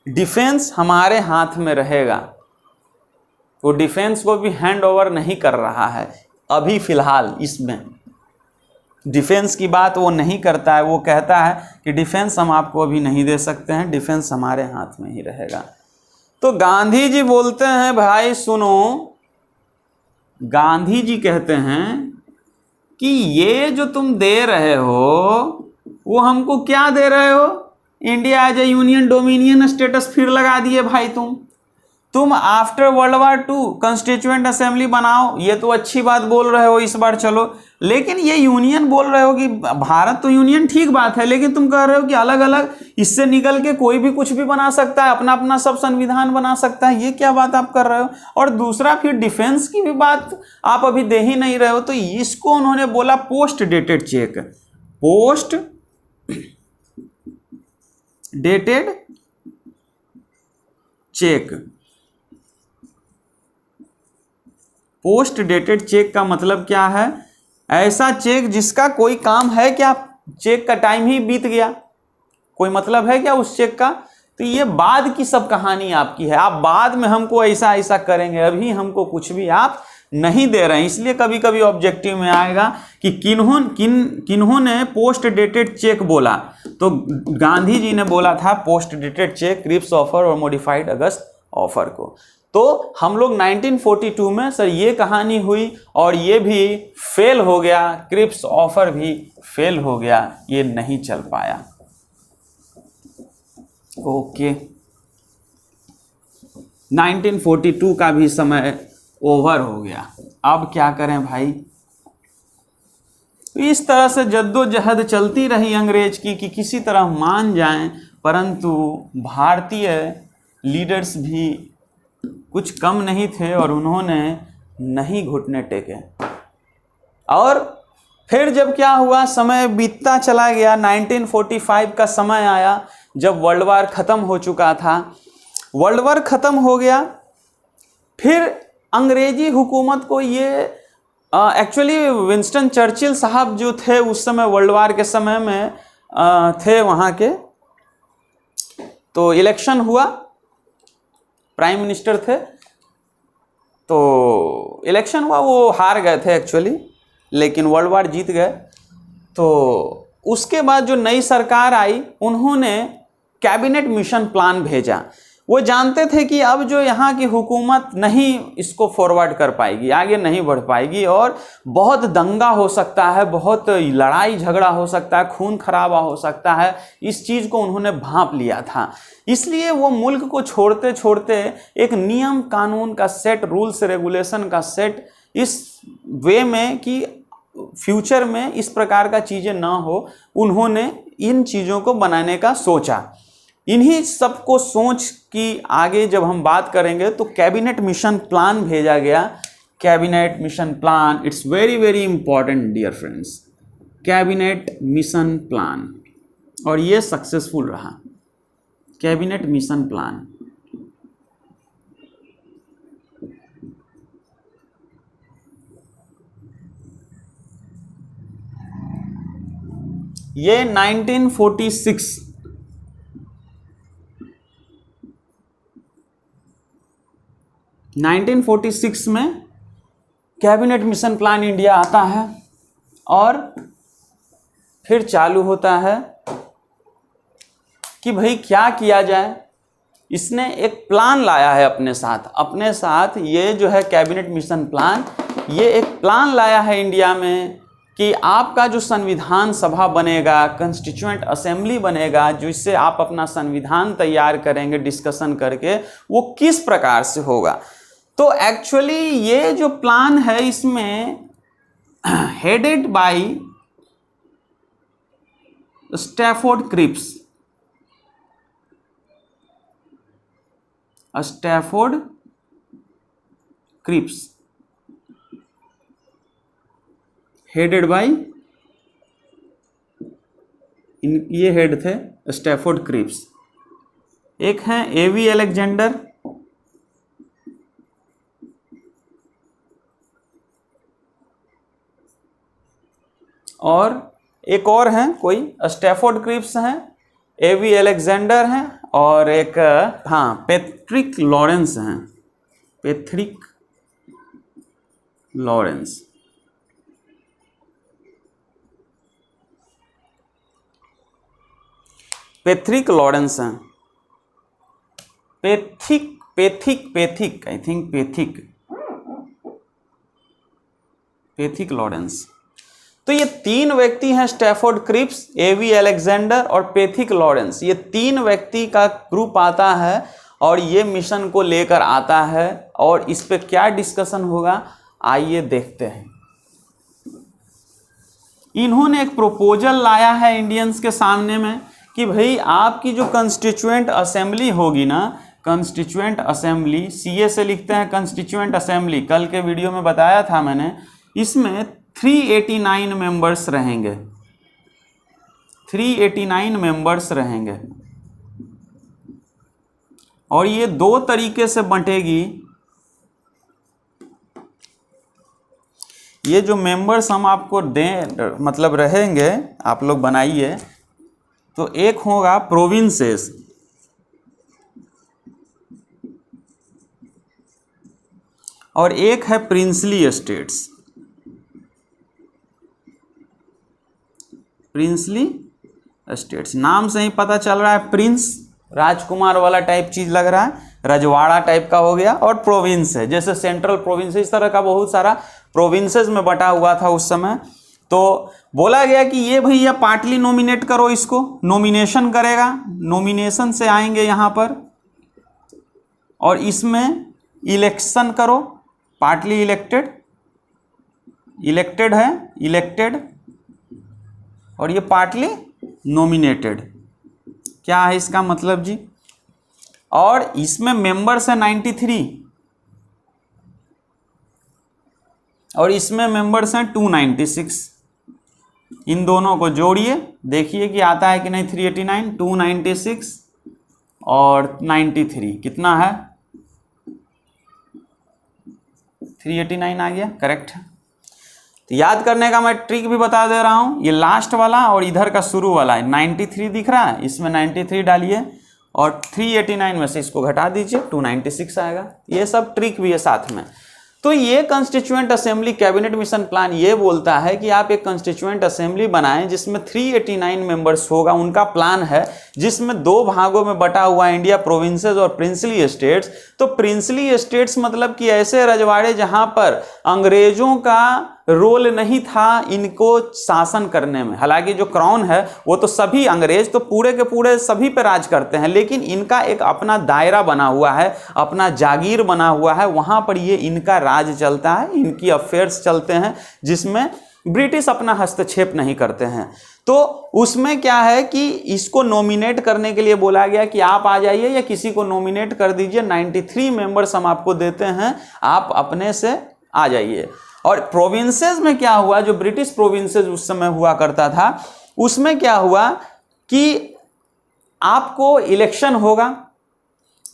डिफेंस हमारे हाथ में रहेगा। वो डिफेंस को भी हैंड ओवर नहीं कर रहा है अभी फिलहाल, इसमें डिफेंस की बात वो नहीं करता है। वो कहता है कि डिफेंस हम आपको अभी नहीं दे सकते हैं, डिफेंस हमारे हाथ में ही रहेगा। तो गांधी जी बोलते हैं भाई सुनो, गांधी जी कहते हैं कि ये जो तुम दे रहे हो वो हमको क्या दे रहे हो, India as a union dominion status फिर लगा दिए भाई। तुम after world war 2 constituent assembly बनाओ, ये तो अच्छी बात बोल रहे हो इस बार, चलो, लेकिन ये यूनियन बोल रहे हो कि भारत तो यूनियन ठीक बात है, लेकिन तुम कह रहे हो कि अलग अलग, इससे निकल के कोई भी कुछ भी बना सकता है, अपना अपना सब संविधान बना सकता है, ये क्या बात आप कर रहे हो। और दूसरा फिर डिफेंस की भी बात आप अभी दे ही नहीं रहे हो। तो इसको उन्होंने बोला post dated check, post dated check. Post dated check का मतलब क्या है, ऐसा चेक जिसका कोई काम है क्या, चेक का टाइम ही बीत गया, कोई मतलब है क्या उस चेक का। तो ये बाद की सब कहानी आपकी है, आप बाद में हमको ऐसा ऐसा करेंगे, अभी हमको कुछ भी आप नहीं दे रहे हैं। इसलिए कभी कभी ऑब्जेक्टिव में आएगा कि किन्होंने पोस्ट डेटेड चेक बोला, तो गांधी जी ने बोला था post dated cheque, Cripps offer और मॉडिफाइड अगस्त ऑफर को। तो हम लोग 1942 में सर ये कहानी हुई और ये भी फेल हो गया, क्रिप्स ऑफर भी फेल हो गया, ये नहीं चल पाया। ओके, 1942 का भी समय ओवर हो गया, अब क्या करें भाई। इस तरह से जद्दोजहद चलती रही अंग्रेज की कि किसी तरह मान जाएं, परंतु भारतीय लीडर्स भी कुछ कम नहीं थे और उन्होंने नहीं घुटने टेके। और फिर जब क्या हुआ, समय बीतता चला गया, 1945 का समय आया जब वर्ल्ड वार ख़त्म हो चुका था। वर्ल्ड वार ख़त्म हो गया, फिर अंग्रेजी हुकूमत को ये एक्चुअली विंस्टन चर्चिल साहब जो थे उस समय वर्ल्ड वार के समय में थे वहाँ के, तो इलेक्शन हुआ, प्राइम मिनिस्टर थे, तो इलेक्शन हुआ, वो हार गए थे एक्चुअली, लेकिन वर्ल्ड वार जीत गए। तो उसके बाद जो नई सरकार आई उन्होंने कैबिनेट मिशन प्लान भेजा। वो जानते थे कि अब जो यहाँ की हुकूमत नहीं इसको फॉरवर्ड कर पाएगी, आगे नहीं बढ़ पाएगी और बहुत दंगा हो सकता है, बहुत लड़ाई झगड़ा हो सकता है, खून खराबा हो सकता है। इस चीज़ को उन्होंने भांप लिया था। इसलिए वो मुल्क को छोड़ते छोड़ते एक नियम कानून का सेट, रूल्स रेगुलेशन का सेट, इस वे में कि फ्यूचर में इस प्रकार का चीज़ें ना हो, उन्होंने इन चीज़ों को बनाने का सोचा। इन्हीं सबको सोच की आगे जब हम बात करेंगे तो कैबिनेट मिशन प्लान भेजा गया। Cabinet mission plan, it's very very important dear friends, cabinet mission plan, और ये सक्सेसफुल रहा कैबिनेट मिशन प्लान। ये 1946 में कैबिनेट मिशन प्लान इंडिया आता है और फिर चालू होता है कि भाई क्या किया जाए। इसने एक प्लान लाया है अपने साथ ये जो है कैबिनेट मिशन प्लान, ये एक प्लान लाया है इंडिया में कि आपका जो संविधान सभा बनेगा, कंस्टिट्यूएंट असेंबली बनेगा, जिससे आप अपना संविधान तैयार करेंगे डिस्कशन करके, वो किस प्रकार से होगा। तो एक्चुअली ये जो प्लान है इसमें headed by Stafford Cripps, Stafford Cripps, headed by, ये हेड थे स्टैफोर्ड क्रिप्स। एक हैं एवी अलेक्जेंडर, और एक और हैं कोई, स्टैफोर्ड क्रिप्स हैं, एवी अलेक्जेंडर हैं, और एक पैट्रिक लॉरेंस हैं, पैट्रिक लॉरेंस। पैट्रिक लॉरेंस हैं, Pethick I think Pethick Lawrence. तो ये तीन व्यक्ति हैं, स्टैफोर्ड क्रिप्स, एवी अलेक्जेंडर और पैथिक लॉरेंस। ये तीन व्यक्ति का ग्रुप आता है और ये मिशन को लेकर आता है, और इस पे क्या डिस्कशन होगा आइए देखते हैं। इन्होंने एक प्रपोजल लाया है इंडियंस के सामने में कि भाई आपकी जो कंस्टिट्यूएंट असेंबली होगी ना, कंस्टिट्यूएंट असेंबली, सीए से लिखते हैं कंस्टिट्यूएंट असेंबली, कल के वीडियो में बताया था मैंने, इसमें 389 मेंबर्स रहेंगे, 389 मेंबर्स रहेंगे, और ये दो तरीके से बंटेगी। ये जो मेंबर्स हम आपको दें मतलब रहेंगे, आप लोग बनाइए, तो एक होगा प्रोविंसेस, और एक है प्रिंसली स्टेट्स, प्रिंसली स्टेट्स। नाम से ही पता चल रहा है, प्रिंस राजकुमार वाला टाइप चीज लग रहा है, रजवाड़ा टाइप का हो गया, और प्रोविंस है जैसे सेंट्रल प्रोविंस, इस तरह का बहुत सारा प्रोविंसेस में बटा हुआ था उस समय। तो बोला गया कि ये भैया पार्टली नॉमिनेट करो, इसको नॉमिनेशन करेगा, नॉमिनेशन से आएंगे यहाँ पर, और इसमें इलेक्शन करो, पार्टली इलेक्टेड, इलेक्टेड है, इलेक्टेड, और ये पार्टली नॉमिनेटेड। क्या है इसका मतलब जी? और इसमें मेंबर्स है 93, और इसमें मेंबर्स हैं 296। इन दोनों को जोड़िए, देखिए कि आता है कि नहीं। 389, 296 और 93 कितना है? 389 आ गया, करेक्ट है। तो याद करने का मैं ट्रिक भी बता दे रहा हूं, ये लास्ट वाला और इधर का शुरू वाला है 93 दिख रहा है, इसमें 93 डालिए और 389 में से इसको घटा दीजिए, 296 आएगा। ये सब ट्रिक भी है साथ में। तो ये constituent assembly cabinet mission plan ये बोलता है कि आप एक कंस्टिट्यूएंट असेंबली बनाएं जिसमें 389 मेंबर्स होगा। उनका प्लान है जिसमें दो भागों में बटा हुआ इंडिया, प्रोविंसेस और प्रिंसली स्टेट्स। तो प्रिंसली स्टेट्स मतलब कि ऐसे रजवाड़े जहां पर अंग्रेजों का रोल नहीं था इनको शासन करने में। हालांकि जो क्राउन है वो तो सभी, अंग्रेज तो पूरे के पूरे सभी पे राज करते हैं, लेकिन इनका एक अपना दायरा बना हुआ है, अपना जागीर बना हुआ है, वहां पर ये इनका राज चलता है, इनकी अफेयर्स चलते हैं, जिसमें ब्रिटिश अपना हस्तक्षेप नहीं करते हैं। तो उसमें क्या है कि इसको नॉमिनेट करने के लिए बोला गया कि आप आ जाइए या किसी को नॉमिनेट कर दीजिए, 93 मेंबर्स हम आपको देते हैं, आप अपने से आ जाइए। और प्रोविंसेस में क्या हुआ, जो ब्रिटिश प्रोविंसेस उस समय हुआ करता था, उसमें क्या हुआ कि आपको इलेक्शन होगा,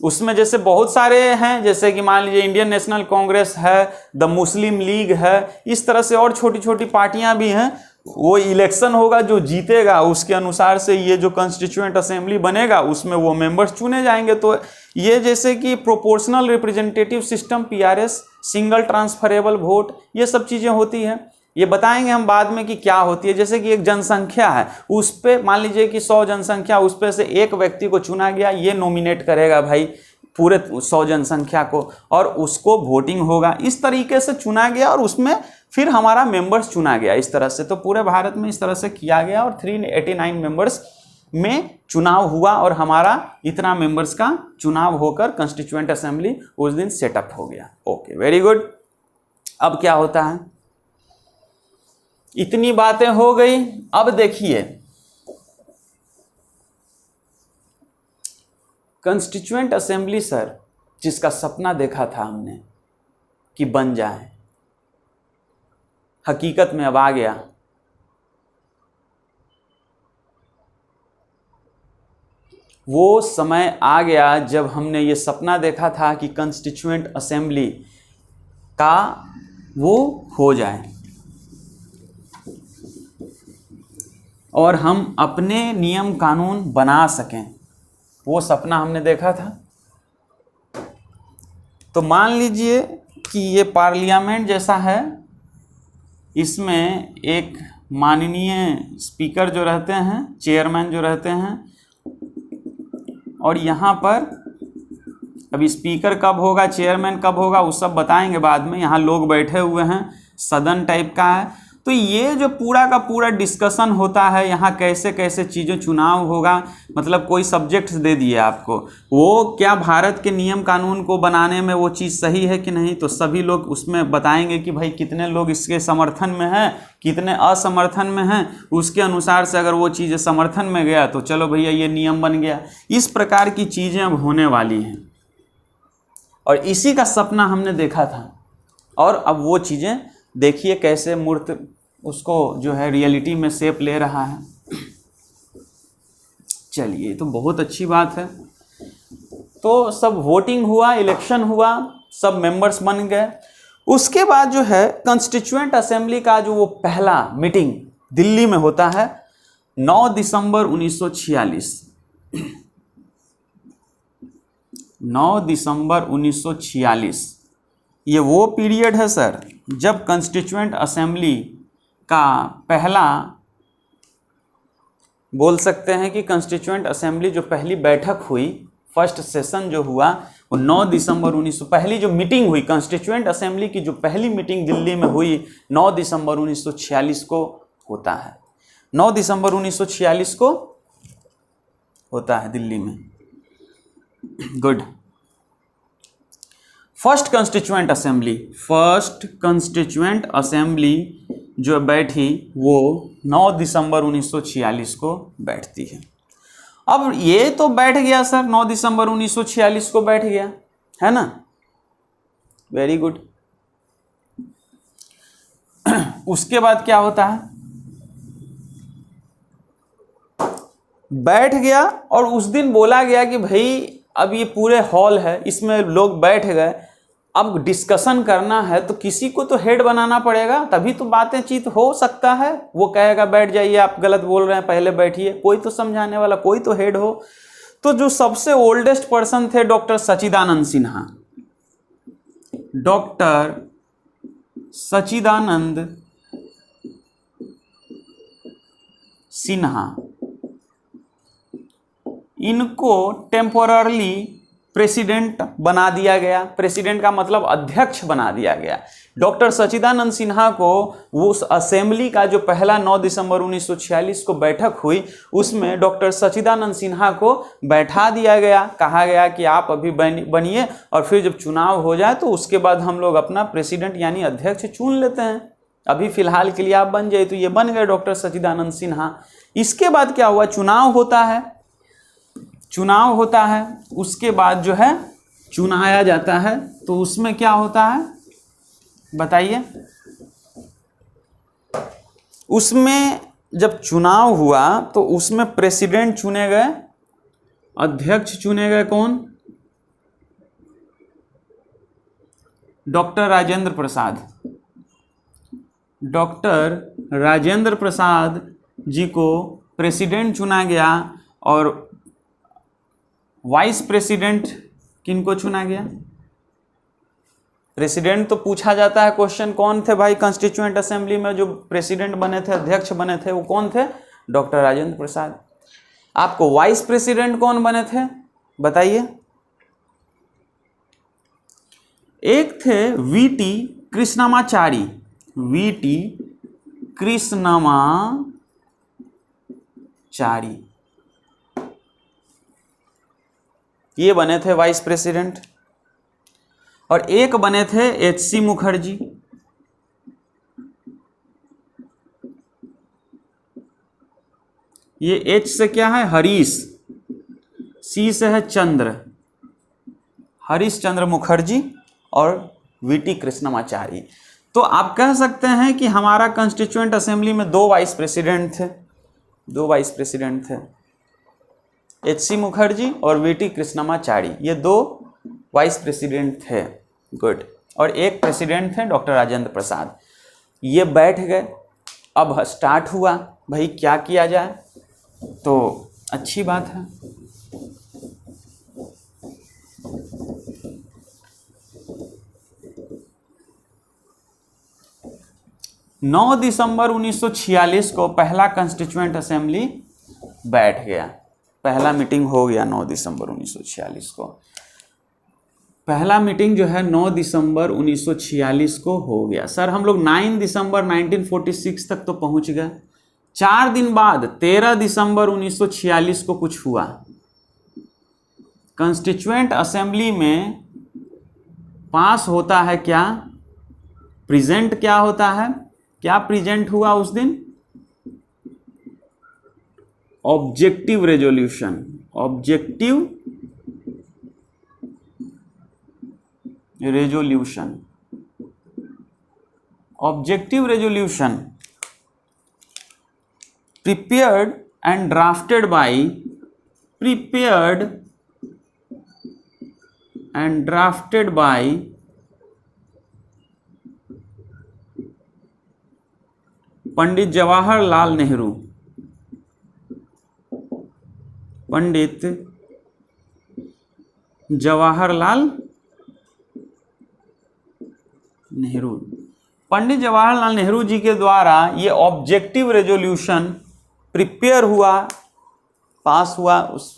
उसमें जैसे बहुत सारे हैं, जैसे कि मान लीजिए इंडियन नेशनल कांग्रेस है, द मुस्लिम लीग है, इस तरह से और छोटी छोटी पार्टियां भी हैं। वो इलेक्शन होगा, जो जीतेगा उसके अनुसार से ये जो कॉन्स्टिट्यूएंट असेंबली बनेगा उसमें वो मेंबर्स चुने जाएंगे। तो ये जैसे कि proportional representative system, PRS, single transferable vote, ये सब चीज़ें होती हैं। ये बताएंगे हम बाद में कि क्या होती है। जैसे कि एक जनसंख्या है, उस पर मान लीजिए कि 100 जनसंख्या, उस पर से एक व्यक्ति को चुना गया, ये नॉमिनेट करेगा भाई पूरे 100 जनसंख्या को, और उसको वोटिंग होगा, इस तरीके से चुना गया और उसमें फिर हमारा मेंबर्स चुना गया इस तरह से। तो पूरे भारत में इस तरह से किया गया और 389 मेंबर्स में चुनाव हुआ और हमारा इतना मेंबर्स का चुनाव होकर कॉन्स्टिट्यूएंट असेंबली उस दिन सेटअप हो गया। Okay, very good. अब क्या होता है, इतनी बातें हो गई। अब देखिए, कॉन्स्टिट्यूएंट असेंबली सर, जिसका सपना देखा था हमने कि बन जाए, हकीकत में अब आ गया। वो समय आ गया जब हमने ये सपना देखा था कि कॉन्स्टिट्यूएंट असेंबली का वो हो जाए और हम अपने नियम कानून बना सकें। वो सपना हमने देखा था। तो मान लीजिए कि ये पार्लियामेंट जैसा है, इसमें एक माननीय स्पीकर जो रहते हैं, चेयरमैन जो रहते हैं, और यहाँ पर अभी स्पीकर कब होगा, चेयरमैन कब होगा, वो सब बताएंगे बाद में। यहाँ लोग बैठे हुए हैं, सदन टाइप का है। तो ये जो पूरा का पूरा डिस्कशन होता है, यहाँ कैसे कैसे चीज़ें, चुनाव होगा, मतलब कोई सब्जेक्ट्स दे दिए आपको, वो क्या भारत के नियम कानून को बनाने में वो चीज़ सही है कि नहीं, तो सभी लोग उसमें बताएंगे कि भाई कितने लोग इसके समर्थन में हैं, कितने असमर्थन में हैं। उसके अनुसार से अगर वो चीज़ें समर्थन में गया तो चलो भैया ये नियम बन गया। इस प्रकार की चीज़ें अब होने वाली हैं और इसी का सपना हमने देखा था। और अब वो चीज़ें देखिए कैसे मूर्त उसको जो है रियलिटी में शेप ले रहा है। चलिए, तो बहुत अच्छी बात है। तो सब वोटिंग हुआ, इलेक्शन हुआ, सब मेंबर्स बन गए। उसके बाद जो है कॉन्स्टिट्यूएंट असेंबली का जो वो पहला मीटिंग दिल्ली में होता है 9 दिसंबर 1946। 9 दिसंबर 1946 ये वो पीरियड है सर जब कॉन्स्टिट्यूएंट असेंबली का पहला, बोल सकते हैं कि कॉन्स्टिट्यूएंट असेंबली जो पहली बैठक हुई, फर्स्ट सेशन जो हुआ, वो 9 दिसंबर 1900, पहली जो मीटिंग हुई कॉन्स्टिट्यूएंट असेंबली की, जो पहली मीटिंग दिल्ली में हुई 9 दिसंबर 1946 को होता है। 9 दिसंबर 1946 को होता है दिल्ली में। गुड। फर्स्ट कॉन्स्टिट्यूएंट असेंबली जो बैठी वो 9 दिसंबर 1946 को बैठती है। अब ये तो बैठ गया सर, 9 दिसंबर 1946 को बैठ गया, है ना, वेरी गुड। उसके बाद क्या होता है, बैठ गया और उस दिन बोला गया कि भाई अब ये पूरे हॉल है, इसमें लोग बैठ गए, अब डिस्कशन करना है तो किसी को तो हेड बनाना पड़ेगा, तभी तो बातें चीत हो सकता है। वो कहेगा बैठ जाइए, आप गलत बोल रहे हैं, पहले बैठिए, कोई तो समझाने वाला, कोई तो हेड हो। तो जो सबसे ओल्डेस्ट पर्सन थे डॉक्टर सच्चिदानंद सिन्हा। डॉक्टर सच्चिदानंद सिन्हा, इनको टेम्पोररली प्रेसिडेंट बना दिया गया। प्रेसिडेंट का मतलब अध्यक्ष बना दिया गया। डॉक्टर सच्चिदानंद सिन्हा को वो उस असेंबली का जो पहला 9 दिसंबर 1946 को बैठक हुई, उसमें डॉक्टर सच्चिदानंद सिन्हा को बैठा दिया गया। कहा गया कि आप अभी बनिए और फिर जब चुनाव हो जाए तो उसके बाद हम लोग अपना प्रेसिडेंट यानी अध्यक्ष चुन लेते हैं। अभी फिलहाल के लिए आप बन जाए तो ये बन गए डॉक्टर सच्चिदानंद सिन्हा। इसके बाद क्या हुआ, चुनाव होता है, चुनाव होता है, उसके बाद जो है चुनाया जाता है। तो उसमें क्या होता है बताइए, उसमें जब चुनाव हुआ तो उसमें प्रेसिडेंट चुने गए, अध्यक्ष चुने गए कौन, डॉक्टर राजेंद्र प्रसाद। डॉक्टर राजेंद्र प्रसाद जी को प्रेसिडेंट चुना गया और वाइस प्रेसिडेंट किनको चुना गया। प्रेसिडेंट तो पूछा जाता है क्वेश्चन, कौन थे भाई कॉन्स्टिट्यूएंट असेंबली में जो प्रेसिडेंट बने थे, अध्यक्ष बने थे, वो कौन थे, डॉक्टर राजेंद्र प्रसाद। आपको वाइस प्रेसिडेंट कौन बने थे बताइए। एक थे वीटी कृष्णमाचारी, वीटी कृष्णमाचारी, ये बने थे वाइस प्रेसिडेंट। और एक बने थे एचसी मुखर्जी, ये एच से क्या है हरीश, सी से है चंद्र, हरीश चंद्र मुखर्जी और वीटी कृष्णमाचारी। तो आप कह सकते हैं कि हमारा कॉन्स्टिट्यूएंट असेंबली में 2 वाइस प्रेसिडेंट थे, 2 वाइस प्रेसिडेंट थे, एचसी मुखर्जी और वीटी कृष्णमाचारी, ये 2 वाइस प्रेसिडेंट थे। गुड। और एक प्रेसिडेंट थे डॉक्टर राजेंद्र प्रसाद। ये बैठ गए, अब स्टार्ट हुआ भाई क्या किया जाए, तो अच्छी बात है। नौ दिसंबर 1946 को पहला कॉन्स्टिट्यूएंट असेंबली बैठ गया, पहला मीटिंग हो गया 9 दिसंबर 1946 को। पहला मीटिंग जो है 9 दिसंबर 1946 को हो गया। सर हम लोग 9 दिसंबर 1946 तक तो पहुंच गए। 4 दिन बाद 13 दिसंबर 1946 को कुछ हुआ। कॉन्स्टिट्यूएंट असेंबली में पास होता है क्या, प्रेजेंट क्या होता है, क्या प्रेजेंट हुआ उस दिन, objective resolution, objective resolution, objective resolution prepared and drafted by, prepared and drafted by Pandit Jawaharlal Nehru, Pandit Jawaharlal Nehru, Pandit Jawaharlal Nehru ji के द्वारा ये ऑब्जेक्टिव रेजोल्यूशन प्रिपेयर हुआ, पास हुआ, उस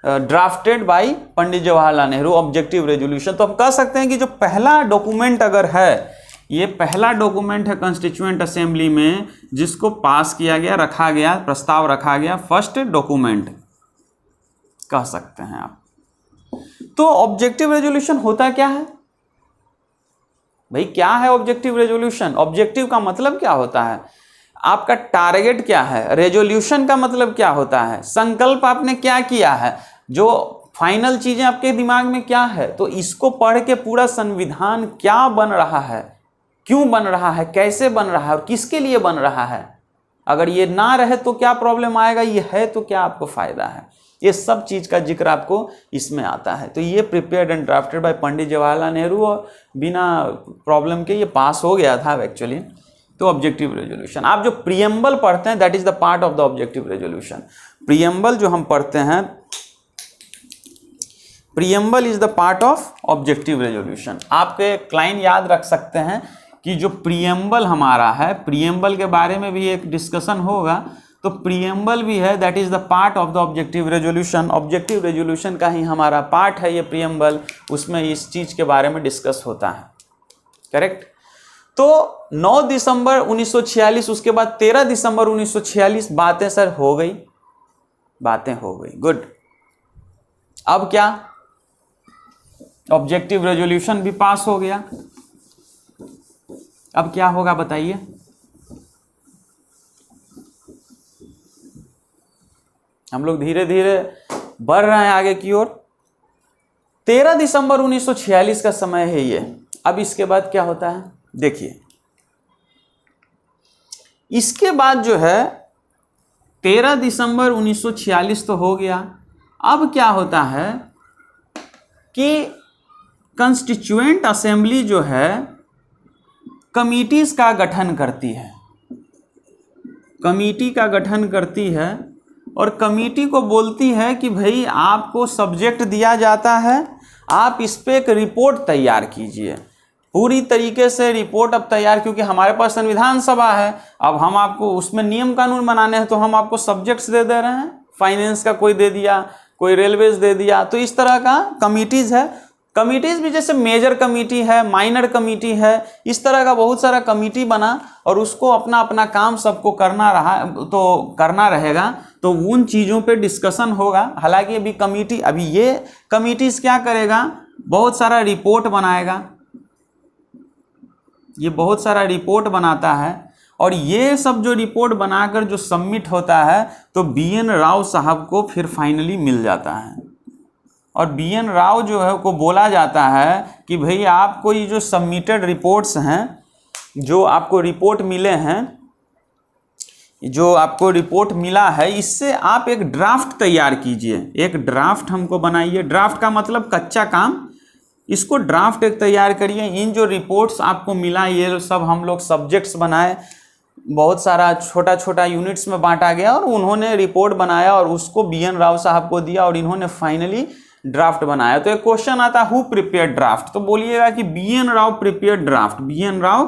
drafted bye Pandit Jawaharlal Nehru, objective resolution. तो हम कह सकते हैं कि जो पहला डॉक्यूमेंट अगर है, ये पहला डॉक्यूमेंट है कॉन्स्टिट्यूएंट असेंबली में जिसको पास किया गया, रखा गया, प्रस्ताव रखा गया, फर्स्ट डॉक्यूमेंट कह सकते हैं आप। तो ऑब्जेक्टिव रेजोल्यूशन होता क्या है भाई, क्या है ऑब्जेक्टिव रेजोल्यूशन? ऑब्जेक्टिव का मतलब क्या होता है, आपका टारगेट क्या है, रेजोल्यूशन का मतलब क्या होता है, संकल्प आपने क्या किया है, जो फाइनल चीजें आपके दिमाग में क्या है। तो इसको पढ़ के पूरा संविधान क्या बन रहा है, क्यों बन रहा है, कैसे बन रहा है और किसके लिए बन रहा है, अगर ये ना रहे तो क्या प्रॉब्लम आएगा, ये है तो क्या आपको फायदा है, ये सब चीज का जिक्र आपको इसमें आता है। तो ये prepared and drafted bye Pandit Jawaharlal Nehru और बिना प्रॉब्लम के ये पास हो गया था एक्चुअली। तो ऑब्जेक्टिव रेजोल्यूशन, आप जो प्रीएम्बल पढ़ते हैं that is the part of the objective resolution. Preamble जो हम पढ़ते हैं, preamble is the part of objective resolution. आपके क्लाइन याद रख सकते हैं कि जो प्रीएम्बल हमारा है, प्रीएम्बल के बारे में भी एक डिस्कशन होगा, तो प्रीएम्बल भी है, that is the part of the objective resolution. Objective resolution का ही हमारा पार्ट है ये प्रीएम्बल, उसमें इस चीज के बारे में डिस्कस होता है, करेक्ट। तो 9 दिसंबर 1946, उसके बाद 13 दिसंबर 1946 बातें सर हो गई, बातें हो गई, गुड। अब क्या, ऑब्जेक्टिव रेजोल्यूशन भी पास हो गया। अब क्या होगा बताइए? हम लोग धीरे धीरे बढ़ रहे हैं आगे की ओर। 13 दिसंबर 1946 का समय है ये। अब इसके बाद क्या होता है देखिए, इसके बाद जो है 13 दिसंबर 1946 तो हो गया। अब क्या होता है कि कॉन्स्टिट्यूएंट असेंबली जो है कमिटीज का गठन करती है, कमिटी का गठन करती है और कमिटी को बोलती है कि भाई आपको सब्जेक्ट दिया जाता है, आप इस पे एक रिपोर्ट तैयार कीजिए। पूरी तरीके से रिपोर्ट अब तैयार, क्योंकि हमारे पास संविधान सभा है, अब हम आपको उसमें नियम कानून बनाने हैं, तो हम आपको सब्जेक्ट्स दे रहे हैं। फाइनेंस का कोई दे दिया, कोई रेलवेज दे दिया, तो इस तरह का कमिटीज है। कमिटीज भी जैसे मेजर कमिटी है, माइनर कमिटी है, इस तरह का बहुत सारा कमिटी बना और उसको अपना अपना काम सबको करना रहा तो करना रहेगा, तो उन चीज़ों पे डिस्कशन होगा। हालांकि अभी कमिटी, अभी ये कमिटीज क्या करेगा, बहुत सारा रिपोर्ट बनाएगा, ये बहुत सारा रिपोर्ट बनाता है और ये सब जो रिपोर्ट बनाकर जो सबमिट होता है तो BN राव साहब को फिर फाइनली मिल जाता है। और BN राव जो है को बोला जाता है कि भाई आपको ये जो सबमिटेड रिपोर्ट्स हैं, जो आपको रिपोर्ट मिले हैं, जो आपको रिपोर्ट मिला है, इससे आप एक ड्राफ्ट तैयार कीजिए, एक ड्राफ्ट हमको बनाइए। ड्राफ्ट का मतलब कच्चा काम, इसको ड्राफ्ट एक तैयार करिए। इन जो रिपोर्ट्स आपको मिला ये सब हम लोग सब्जेक्ट्स बनाए, बहुत सारा छोटा छोटा यूनिट्स में बांटा गया और उन्होंने रिपोर्ट बनाया और उसको BN राव साहब को दिया और इन्होंने फाइनली ड्राफ्ट बनाया। तो एक क्वेश्चन आता है हु प्रिपेयर्ड ड्राफ्ट, तो बोलिएगा कि BN Rao prepared draft, BN Rao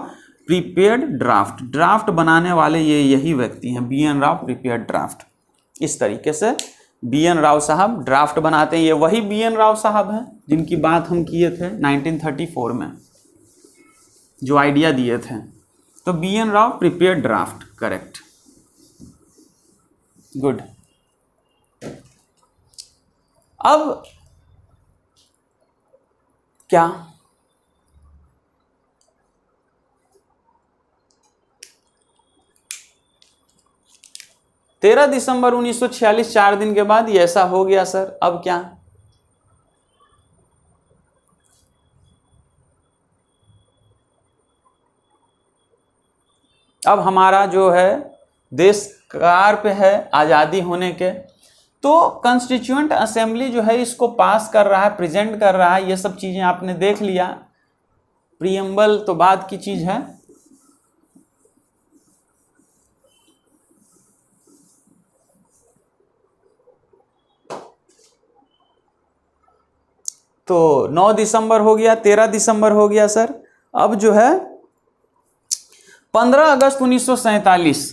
prepared draft. Draft बनाने वाले ये यही व्यक्ति हैं, BN राव प्रिपेयर्ड ड्राफ्ट। इस तरीके से BN राव साहब ड्राफ्ट बनाते हैं। ये वही BN राव साहब हैं जिनकी बात हम किए थे 1934 में, जो आइडिया दिए थे। तो BN Rao prepared draft, correct, good. अब क्या 13 दिसंबर 1946, 4 दिन के बाद ये ऐसा हो गया सर। अब क्या, अब हमारा जो है देश कगार पे है आज़ादी होने के, तो कॉन्स्टिट्यूएंट असेंबली जो है इसको पास कर रहा है, प्रेजेंट कर रहा है। ये सब चीज़ें आपने देख लिया। प्रीएम्बल तो बाद की चीज़ है। तो 9 दिसंबर हो गया, 13 दिसंबर हो गया सर। अब जो है 15 अगस्त 1947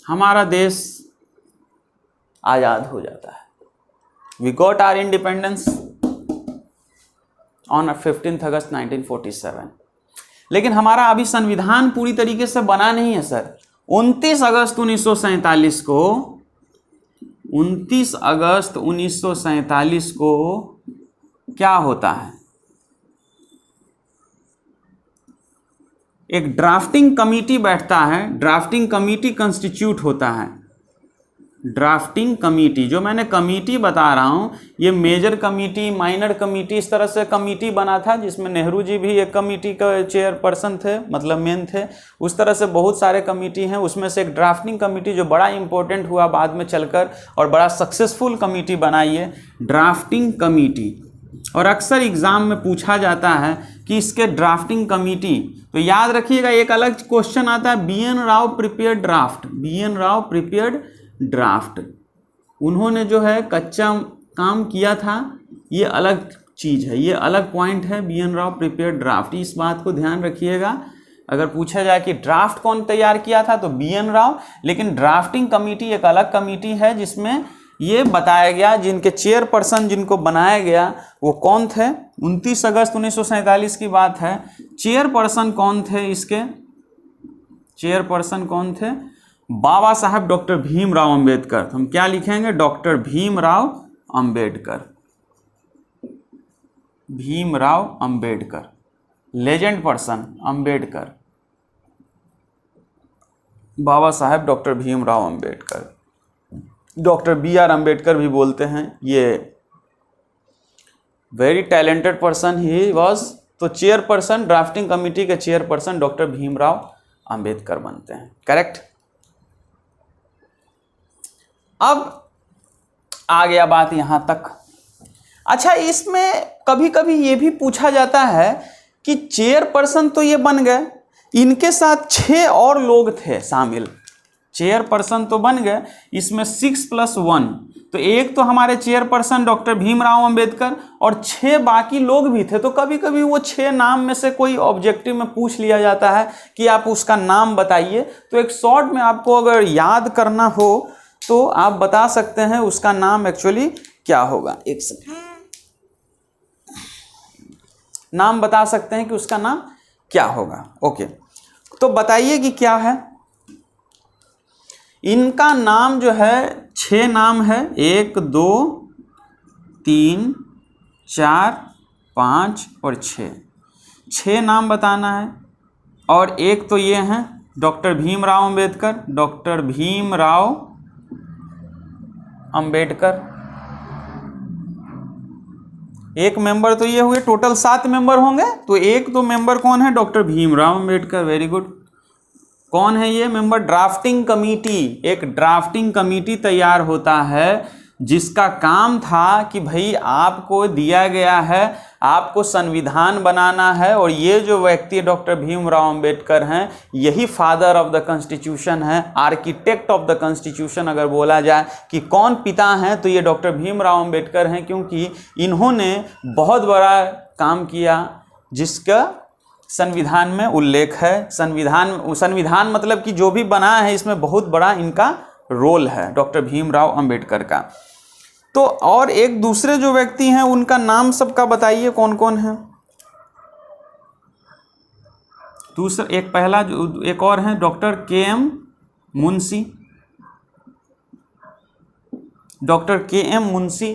हमारा देश आज़ाद हो जाता है। We got our independence on 15 अगस्त 1947। लेकिन हमारा अभी संविधान पूरी तरीके से बना नहीं है सर। 29 अगस्त 1947 को 29 अगस्त 1947 को क्या होता है, एक ड्राफ्टिंग कमिटी बैठता है, ड्राफ्टिंग कमिटी कंस्टिट्यूट होता है। ड्राफ्टिंग कमिटी, जो मैंने कमिटी बता रहा हूँ, ये मेजर कमिटी, माइनर कमिटी, इस तरह से कमिटी बना था, जिसमें नेहरू जी भी एक कमिटी का चेयरपर्सन थे, मतलब मेन थे। उस तरह से बहुत सारे कमिटी हैं, उसमें से एक ड्राफ्टिंग कमिटी जो बड़ा इंपॉर्टेंट हुआ बाद में चलकर और बड़ा सक्सेसफुल कमिटी बनाई है, ड्राफ्टिंग कमिटी। और अक्सर एग्जाम में पूछा जाता है कि इसके ड्राफ्टिंग कमिटी, तो याद रखिएगा एक अलग क्वेश्चन आता है, BN Rao prepared draft, BN Rao prepared draft. उन्होंने जो है कच्चा काम किया था, ये अलग चीज़ है, ये अलग पॉइंट है, BN राव प्रिपेयर्ड ड्राफ्ट। इस बात को ध्यान रखिएगा। अगर पूछा जाए कि ड्राफ्ट कौन तैयार किया था तो BN राव, लेकिन ड्राफ्टिंग कमिटी एक अलग कमिटी है जिसमें ये बताया गया, जिनके चेयरपर्सन जिनको बनाया गया वो कौन थे। 29 अगस्त 1947 की बात है। चेयरपर्सन कौन थे इसके, चेयरपर्सन कौन थे, बाबा साहब डॉक्टर भीमराव अंबेडकर। हम क्या लिखेंगे, doctor Bhimrao Ambedkar. Bhimrao Ambedkar, legend person Ambedkar, Baba Saheb doctor Bhimrao Ambedkar, doctor BR Ambedkar भी बोलते हैं। ये very talented person he was. तो चेयरपर्सन, ड्राफ्टिंग कमेटी के चेयरपर्सन डॉक्टर भीमराव अंबेडकर बनते हैं, करेक्ट। अब आ गया बात यहां तक। अच्छा, इसमें कभी कभी ये भी पूछा जाता है कि चेयरपर्सन तो ये बन गए, इनके साथ 6 और लोग थे शामिल। चेयरपर्सन तो बन गए, इसमें 6+1, तो एक तो हमारे चेयरपर्सन डॉक्टर भीमराव अंबेडकर और 6 बाकी लोग भी थे। तो कभी कभी वो 6 नाम में से कोई ऑब्जेक्टिव में पूछ लिया जाता है कि आप उसका नाम बताइए। तो एक शॉर्ट में आपको अगर याद करना हो तो आप बता सकते हैं उसका नाम एक्चुअली क्या होगा। एक सेकंड, नाम बता सकते हैं कि उसका नाम क्या होगा। ओके, तो बताइए कि क्या है। इनका नाम जो है 6 नाम है, 1 2 3 4 5 और 6 नाम बताना है। और एक तो ये हैं डॉक्टर भीमराव अंबेडकर, डॉक्टर भीमराव अंबेडकर, एक मेंबर तो ये हुए, टोटल 7 मेंबर होंगे। तो एक तो मेंबर कौन है, doctor Bhimrao Ambedkar, very good. कौन है ये मेंबर, ड्राफ्टिंग कमेटी। एक ड्राफ्टिंग कमेटी तैयार होता है जिसका काम था कि भाई आपको दिया गया है, आपको संविधान बनाना है। और ये जो व्यक्ति डॉक्टर भीमराव अंबेडकर हैं, यही फादर ऑफ द कॉन्स्टिट्यूशन है, आर्किटेक्ट ऑफ द कॉन्स्टिट्यूशन। अगर बोला जाए कि कौन पिता हैं तो ये डॉक्टर भीमराव अंबेडकर हैं, क्योंकि इन्होंने बहुत बड़ा काम किया जिसका संविधान में उल्लेख है। संविधान मतलब कि जो भी बना है इसमें बहुत बड़ा इनका रोल है डॉक्टर भीमराव अंबेडकर का। तो और एक दूसरे जो व्यक्ति हैं उनका नाम सबका बताइए कौन कौन है। दूसरा एक पहला जो एक और है doctor KM Munshi, doctor KM Munshi,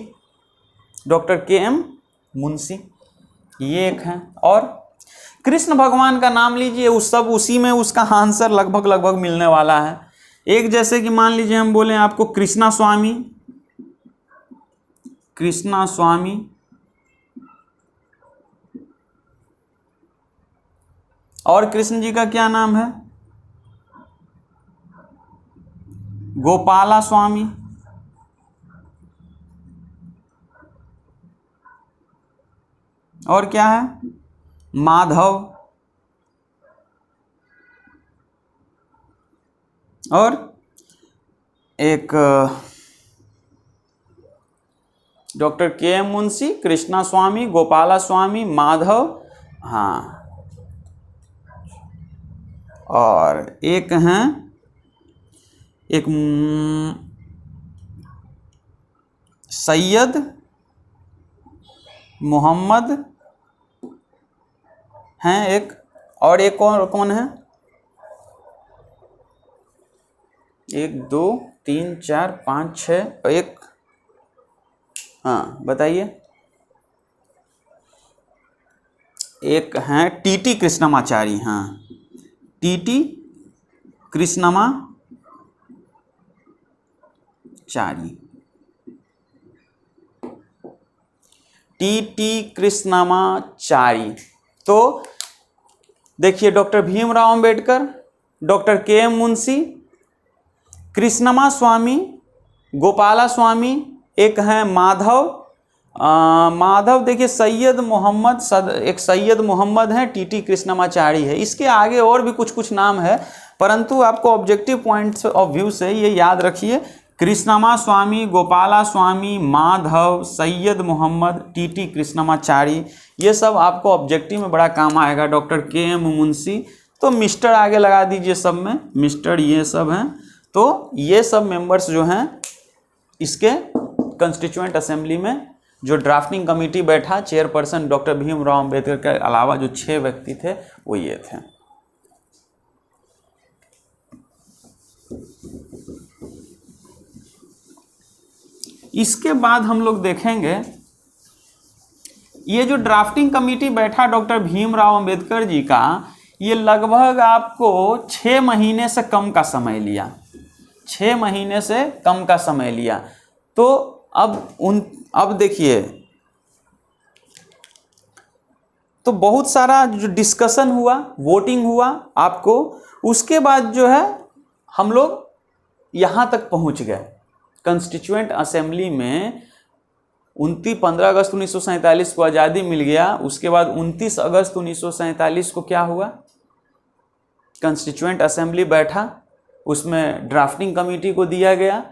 doctor KM Munshi, ये एक है। और कृष्ण भगवान का नाम लीजिए, उस सब उसी में उसका आंसर लगभग मिलने वाला है। एक जैसे कि मान लीजिए हम बोले आपको कृष्णा स्वामी, कृष्णा स्वामी, और कृष्ण जी का क्या नाम है, गोपाला स्वामी, और क्या है, माधव, और एक डॉक्टर KM मुंशी, कृष्णा स्वामी, गोपाला स्वामी, माधव, हाँ, और एक हैं एक सैयद मोहम्मद हैं एक, और एक कौन है, 1 2 3 4 5 6, एक, हाँ बताइए, एक हैं TT कृष्णमाचारी, हाँ TT कृष्णमाचारी, TT कृष्णमाचारी। तो देखिए doctor Bhimrao Ambedkar, doctor KM Munshi, Krishnaswamy, Gopalaswami, एक हैं माधव, माधव देखिए सैयद मोहम्मद, एक सैयद मोहम्मद हैं, TT कृष्णमाचारी है। इसके आगे और भी कुछ नाम है, परंतु आपको ऑब्जेक्टिव पॉइंट्स ऑफ व्यू से ये याद रखिए, कृष्णमा स्वामी, गोपाला स्वामी, माधव, सैयद मोहम्मद, TT कृष्णमाचारी, ये सब आपको ऑब्जेक्टिव में बड़ा काम आएगा। डॉक्टर KM मुंशी तो मिस्टर आगे लगा दीजिए सब में, मिस्टर ये सब हैं। तो ये सब मेंबर्स जो हैं इसके कॉन्स्टिट्यूएंट असेंबली में जो ड्राफ्टिंग कमेटी बैठा, चेयरपर्सन डॉक्टर भीमराव अंबेडकर के अलावा जो 6 व्यक्ति थे वो ये थे। इसके बाद हम लोग देखेंगे ये जो ड्राफ्टिंग कमेटी बैठा डॉक्टर भीमराव अंबेडकर जी का, ये लगभग आपको 6 महीने से कम का समय लिया, 6 महीने से कम का समय लिया। तो अब देखिए, तो बहुत सारा जो डिस्कशन हुआ, वोटिंग हुआ आपको, उसके बाद जो है हम लोग यहाँ तक पहुँच गए। कॉन्स्टिट्यूएंट असेंबली में 15 अगस्त 1947 को आज़ादी मिल गया। उसके बाद 29 अगस्त 1947 को क्या हुआ, कॉन्स्टिट्यूएंट असेंबली बैठा, उसमें ड्राफ्टिंग कमेटी को दिया गया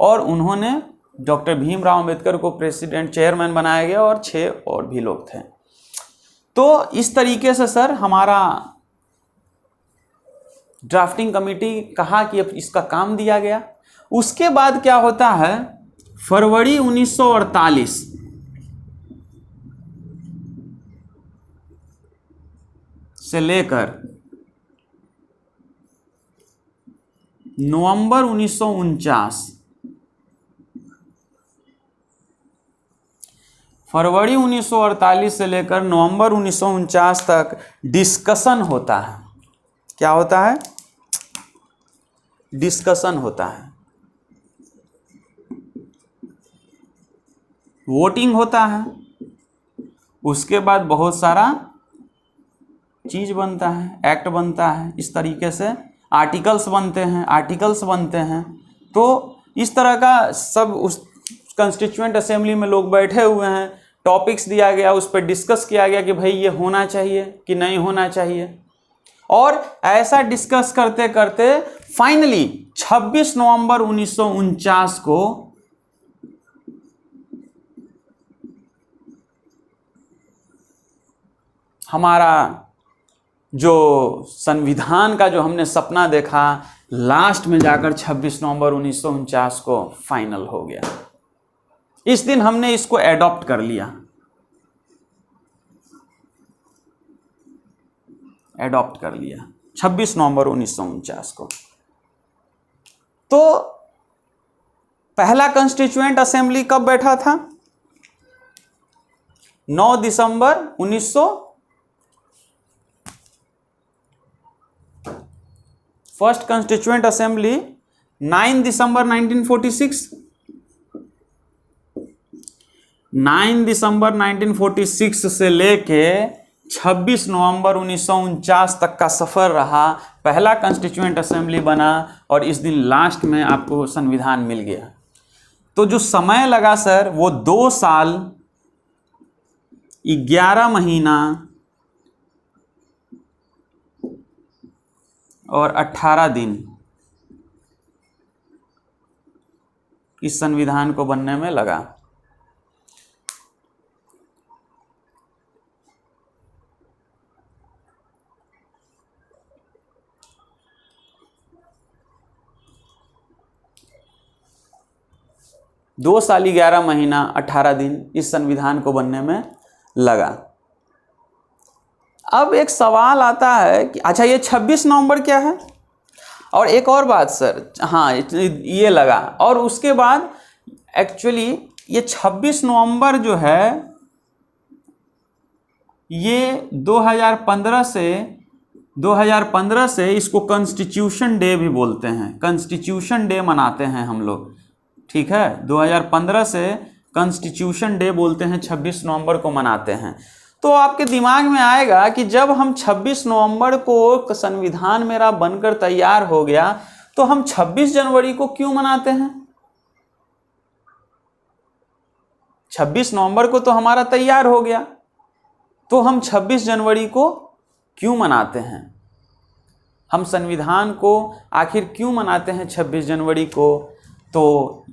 और उन्होंने डॉक्टर भीमराव अंबेडकर को प्रेसिडेंट चेयरमैन बनाया गया और 6 और भी लोग थे। तो इस तरीके से सर हमारा ड्राफ्टिंग कमेटी कहा कि अब इसका काम दिया गया। उसके बाद क्या होता है, फरवरी 1948 से लेकर नवंबर 1949, फरवरी 1948 से लेकर नवंबर 1949 तक डिस्कशन होता है। क्या होता है, डिस्कशन होता है, वोटिंग होता है, उसके बाद बहुत सारा चीज बनता है, एक्ट बनता है, इस तरीके से आर्टिकल्स बनते हैं। तो इस तरह का सब उस कॉन्स्टिट्यूएंट असेंबली में लोग बैठे हुए हैं, टॉपिक्स दिया गया, उस पर डिस्कस किया गया कि भाई ये होना चाहिए कि नहीं होना चाहिए। और ऐसा डिस्कस करते करते फाइनली 26 नवंबर 1949 को हमारा जो संविधान का जो हमने सपना देखा, लास्ट में जाकर 26 नवंबर 1949 को फाइनल हो गया। इस दिन हमने इसको एडॉप्ट कर लिया, एडॉप्ट कर लिया 26 नवंबर 1949 को। तो पहला कॉन्स्टिट्यूएंट असेंबली कब बैठा था, 9 दिसंबर 1900, फर्स्ट कॉन्स्टिट्यूएंट असेंबली 9 दिसंबर 1946, 9 दिसंबर 1946 से लेके 26 नवंबर 1949 तक का सफ़र रहा। पहला कॉन्स्टिट्यूएंट असेंबली बना और इस दिन लास्ट में आपको संविधान मिल गया। तो जो समय लगा सर वो 2 साल 11 महीना और 18 दिन इस संविधान को बनने में लगा। दो साल 11 महीना 18 दिन इस संविधान को बनने में लगा। अब एक सवाल आता है कि अच्छा ये 26 नवंबर क्या है, और एक और बात सर, हाँ ये लगा, और उसके बाद एक्चुअली ये 26 नवंबर जो है ये 2015 से इसको कॉन्स्टिट्यूशन डे भी बोलते हैं, कॉन्स्टिट्यूशन डे मनाते हैं हम लोग, ठीक है। 2015 से कॉन्स्टिट्यूशन डे बोलते हैं, 26 नवंबर को मनाते हैं। तो आपके दिमाग में आएगा कि जब हम 26 नवंबर को संविधान मेरा बनकर तैयार हो गया तो हम 26 जनवरी को क्यों मनाते हैं? 26 नवंबर को तो हमारा तैयार हो गया, तो हम 26 जनवरी को क्यों मनाते हैं? हम संविधान को आखिर क्यों मनाते हैं 26 जनवरी को? तो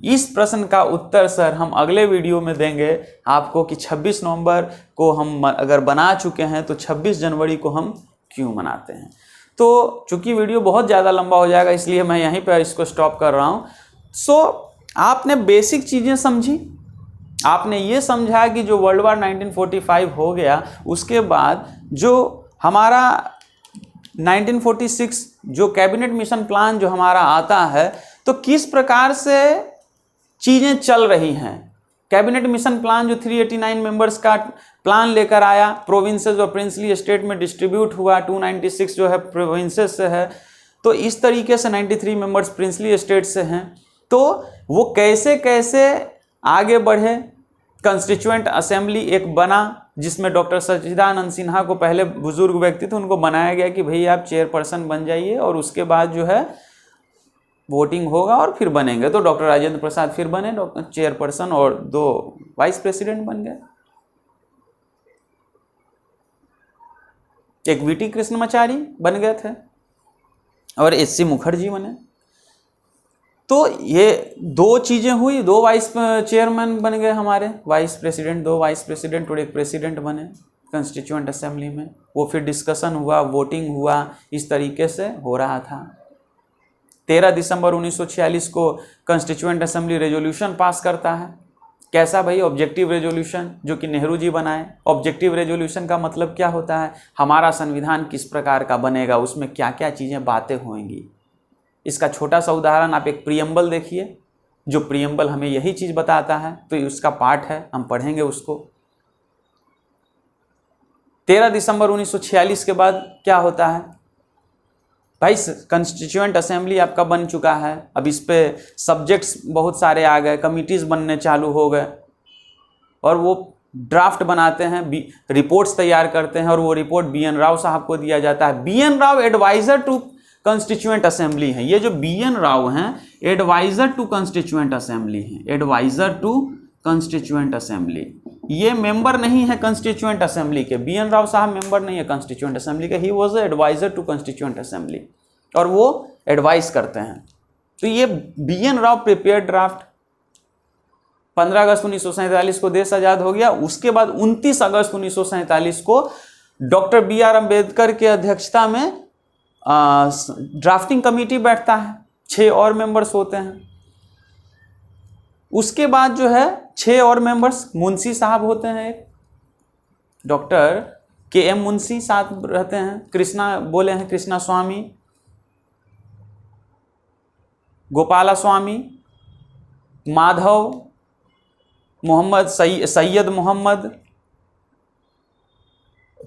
इस प्रश्न का उत्तर सर हम अगले वीडियो में देंगे आपको कि 26 नवंबर को हम अगर बना चुके हैं तो 26 जनवरी को हम क्यों मनाते हैं। तो चूंकि वीडियो बहुत ज़्यादा लंबा हो जाएगा इसलिए मैं यहीं पर इसको स्टॉप कर रहा हूँ। सो आपने बेसिक चीज़ें समझी, आपने ये समझा कि जो वर्ल्ड वार 1945 हो गया उसके बाद जो हमारा 1946 जो कैबिनेट मिशन प्लान जो हमारा आता है तो किस प्रकार से चीज़ें चल रही हैं, कैबिनेट मिशन प्लान जो 389 मेंबर्स का प्लान लेकर आया, प्रोविंसेस और प्रिंसली स्टेट में डिस्ट्रीब्यूट हुआ, 296 जो है प्रोविंसेस से है, तो इस तरीके से 93 मेंबर्स प्रिंसली स्टेट से हैं। तो वो कैसे कैसे आगे बढ़े, कंस्टिट्यूएंट असेंबली एक बना जिसमें डॉक्टर सच्चिदानंद सिन्हा को, पहले बुजुर्ग व्यक्ति थे, उनको बनाया गया कि भाई आप चेयरपर्सन बन जाइए और उसके बाद जो है वोटिंग होगा और फिर बनेंगे। तो डॉक्टर राजेंद्र प्रसाद फिर बने चेयरपर्सन और 2 वाइस प्रेसिडेंट बन गए। एक वीटी कृष्णमाचारी बन गए थे और एससी मुखर्जी बने। तो ये 2 चीजें हुई, 2 वाइस चेयरमैन बन गए हमारे, वाइस प्रेसिडेंट, 2 वाइस प्रेसिडेंट और एक प्रेसिडेंट बने कंस्टिट्यूएंट असेंबली में। वो फिर डिस्कशन हुआ, वोटिंग हुआ, इस तरीके से हो रहा था। 13 दिसंबर 1946 को कंस्टिट्यूएंट असेंबली रेजोल्यूशन पास करता है। कैसा भाई? ऑब्जेक्टिव रेजोल्यूशन, जो कि नेहरू जी बनाए। ऑब्जेक्टिव रेजोल्यूशन का मतलब क्या होता है? हमारा संविधान किस प्रकार का बनेगा, उसमें क्या क्या चीज़ें बातें होंगी। इसका छोटा सा उदाहरण आप एक प्रियम्बल देखिए, जो प्रियम्बल हमें यही चीज़ बताता है, तो उसका पार्ट है, हम पढ़ेंगे उसको। 13 दिसंबर 1946 के बाद क्या होता है भाई? कंस्टिट्यूएंट असेंबली आपका बन चुका है। अब इस पे सब्जेक्ट्स बहुत सारे आ गए, कमिटीज़ बनने चालू हो गए और वो ड्राफ्ट बनाते हैं, रिपोर्ट्स तैयार करते हैं और वो रिपोर्ट BN राव साहब को दिया जाता है। BN Rao adviser to constituent assembly हैं। ये जो BN राव हैं एडवाइजर टू कंस्टिट्यूएंट असेंबली हैं, एडवाइजर टू कंस्टिट्यूएंट असेंबली। ये मेंबर नहीं है कंस्टिट्यूएंट असेंबली के, BN राव साहब मेंबर नहीं है कंस्टिट्यूएंट असेंबली के, ही was adviser to constituent assembly, और वो एडवाइस करते हैं। तो ये BN राव प्रिपेयर ड्राफ्ट। 15 अगस्त 1947 को देश आजाद हो गया। उसके बाद 29 अगस्त 1947 को डॉक्टर BR अम्बेडकर की अध्यक्षता में ड्राफ्टिंग कमेटी बैठता है, 6 और मेंबर्स होते हैं। उसके बाद जो है 6 और मेंबर्स, मुंशी साहब होते हैं, एक डॉक्टर KM मुंशी साथ रहते हैं, कृष्णा बोले हैं, कृष्णा स्वामी, गोपाला स्वामी, माधव, मोहम्मद सैयद मोहम्मद,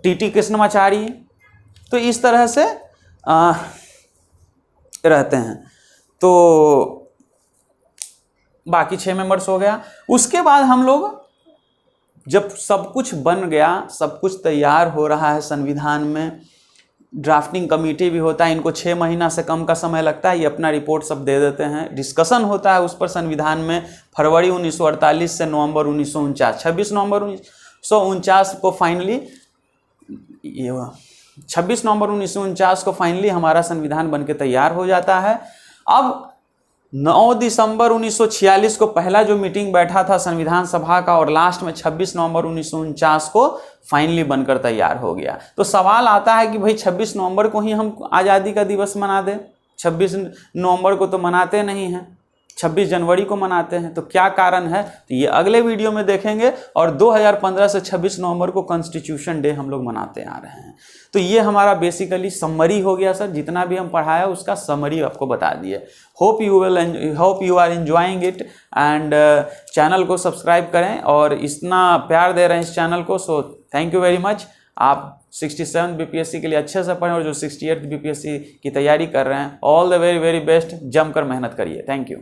TT कृष्णमाचारी। तो इस तरह से रहते हैं। तो बाकी 6 मेंबर्स हो गया। उसके बाद हम लोग जब सब कुछ बन गया, सब कुछ तैयार हो रहा है संविधान में, ड्राफ्टिंग कमेटी भी होता है, इनको 6 महीना से कम का समय लगता है, ये अपना रिपोर्ट सब दे देते हैं, डिस्कशन होता है उस पर संविधान में। फरवरी 1948 से नवंबर 1949, 26 नवंबर 1949 को फाइनली 26 नवंबर 1949 को फाइनली हमारा संविधान बनके तैयार हो जाता है। अब 9 दिसंबर 1946 को पहला जो मीटिंग बैठा था संविधान सभा का, और लास्ट में 26 नवंबर 1949 को फाइनली बनकर तैयार हो गया। तो सवाल आता है कि भाई 26 नवंबर को ही हम आज़ादी का दिवस मना दें, 26 नवंबर को तो मनाते नहीं हैं, 26 जनवरी को मनाते हैं, तो क्या कारण है? तो ये अगले वीडियो में देखेंगे। और 2015 से 26 नवंबर को कॉन्स्टिट्यूशन डे हम लोग मनाते आ रहे हैं। तो ये हमारा बेसिकली समरी हो गया सर, जितना भी हम पढ़ाया उसका समरी आपको बता दिए। Hope you are enjoying it, and channel को सब्सक्राइब करें और इतना प्यार दे रहे हैं इस चैनल को, so thank you very much. आप 67 BPSC के लिए अच्छे से पढ़ें और जो 68 BPSC की तैयारी कर रहे हैं, all the very very best, जमकर मेहनत करिए। Thank you.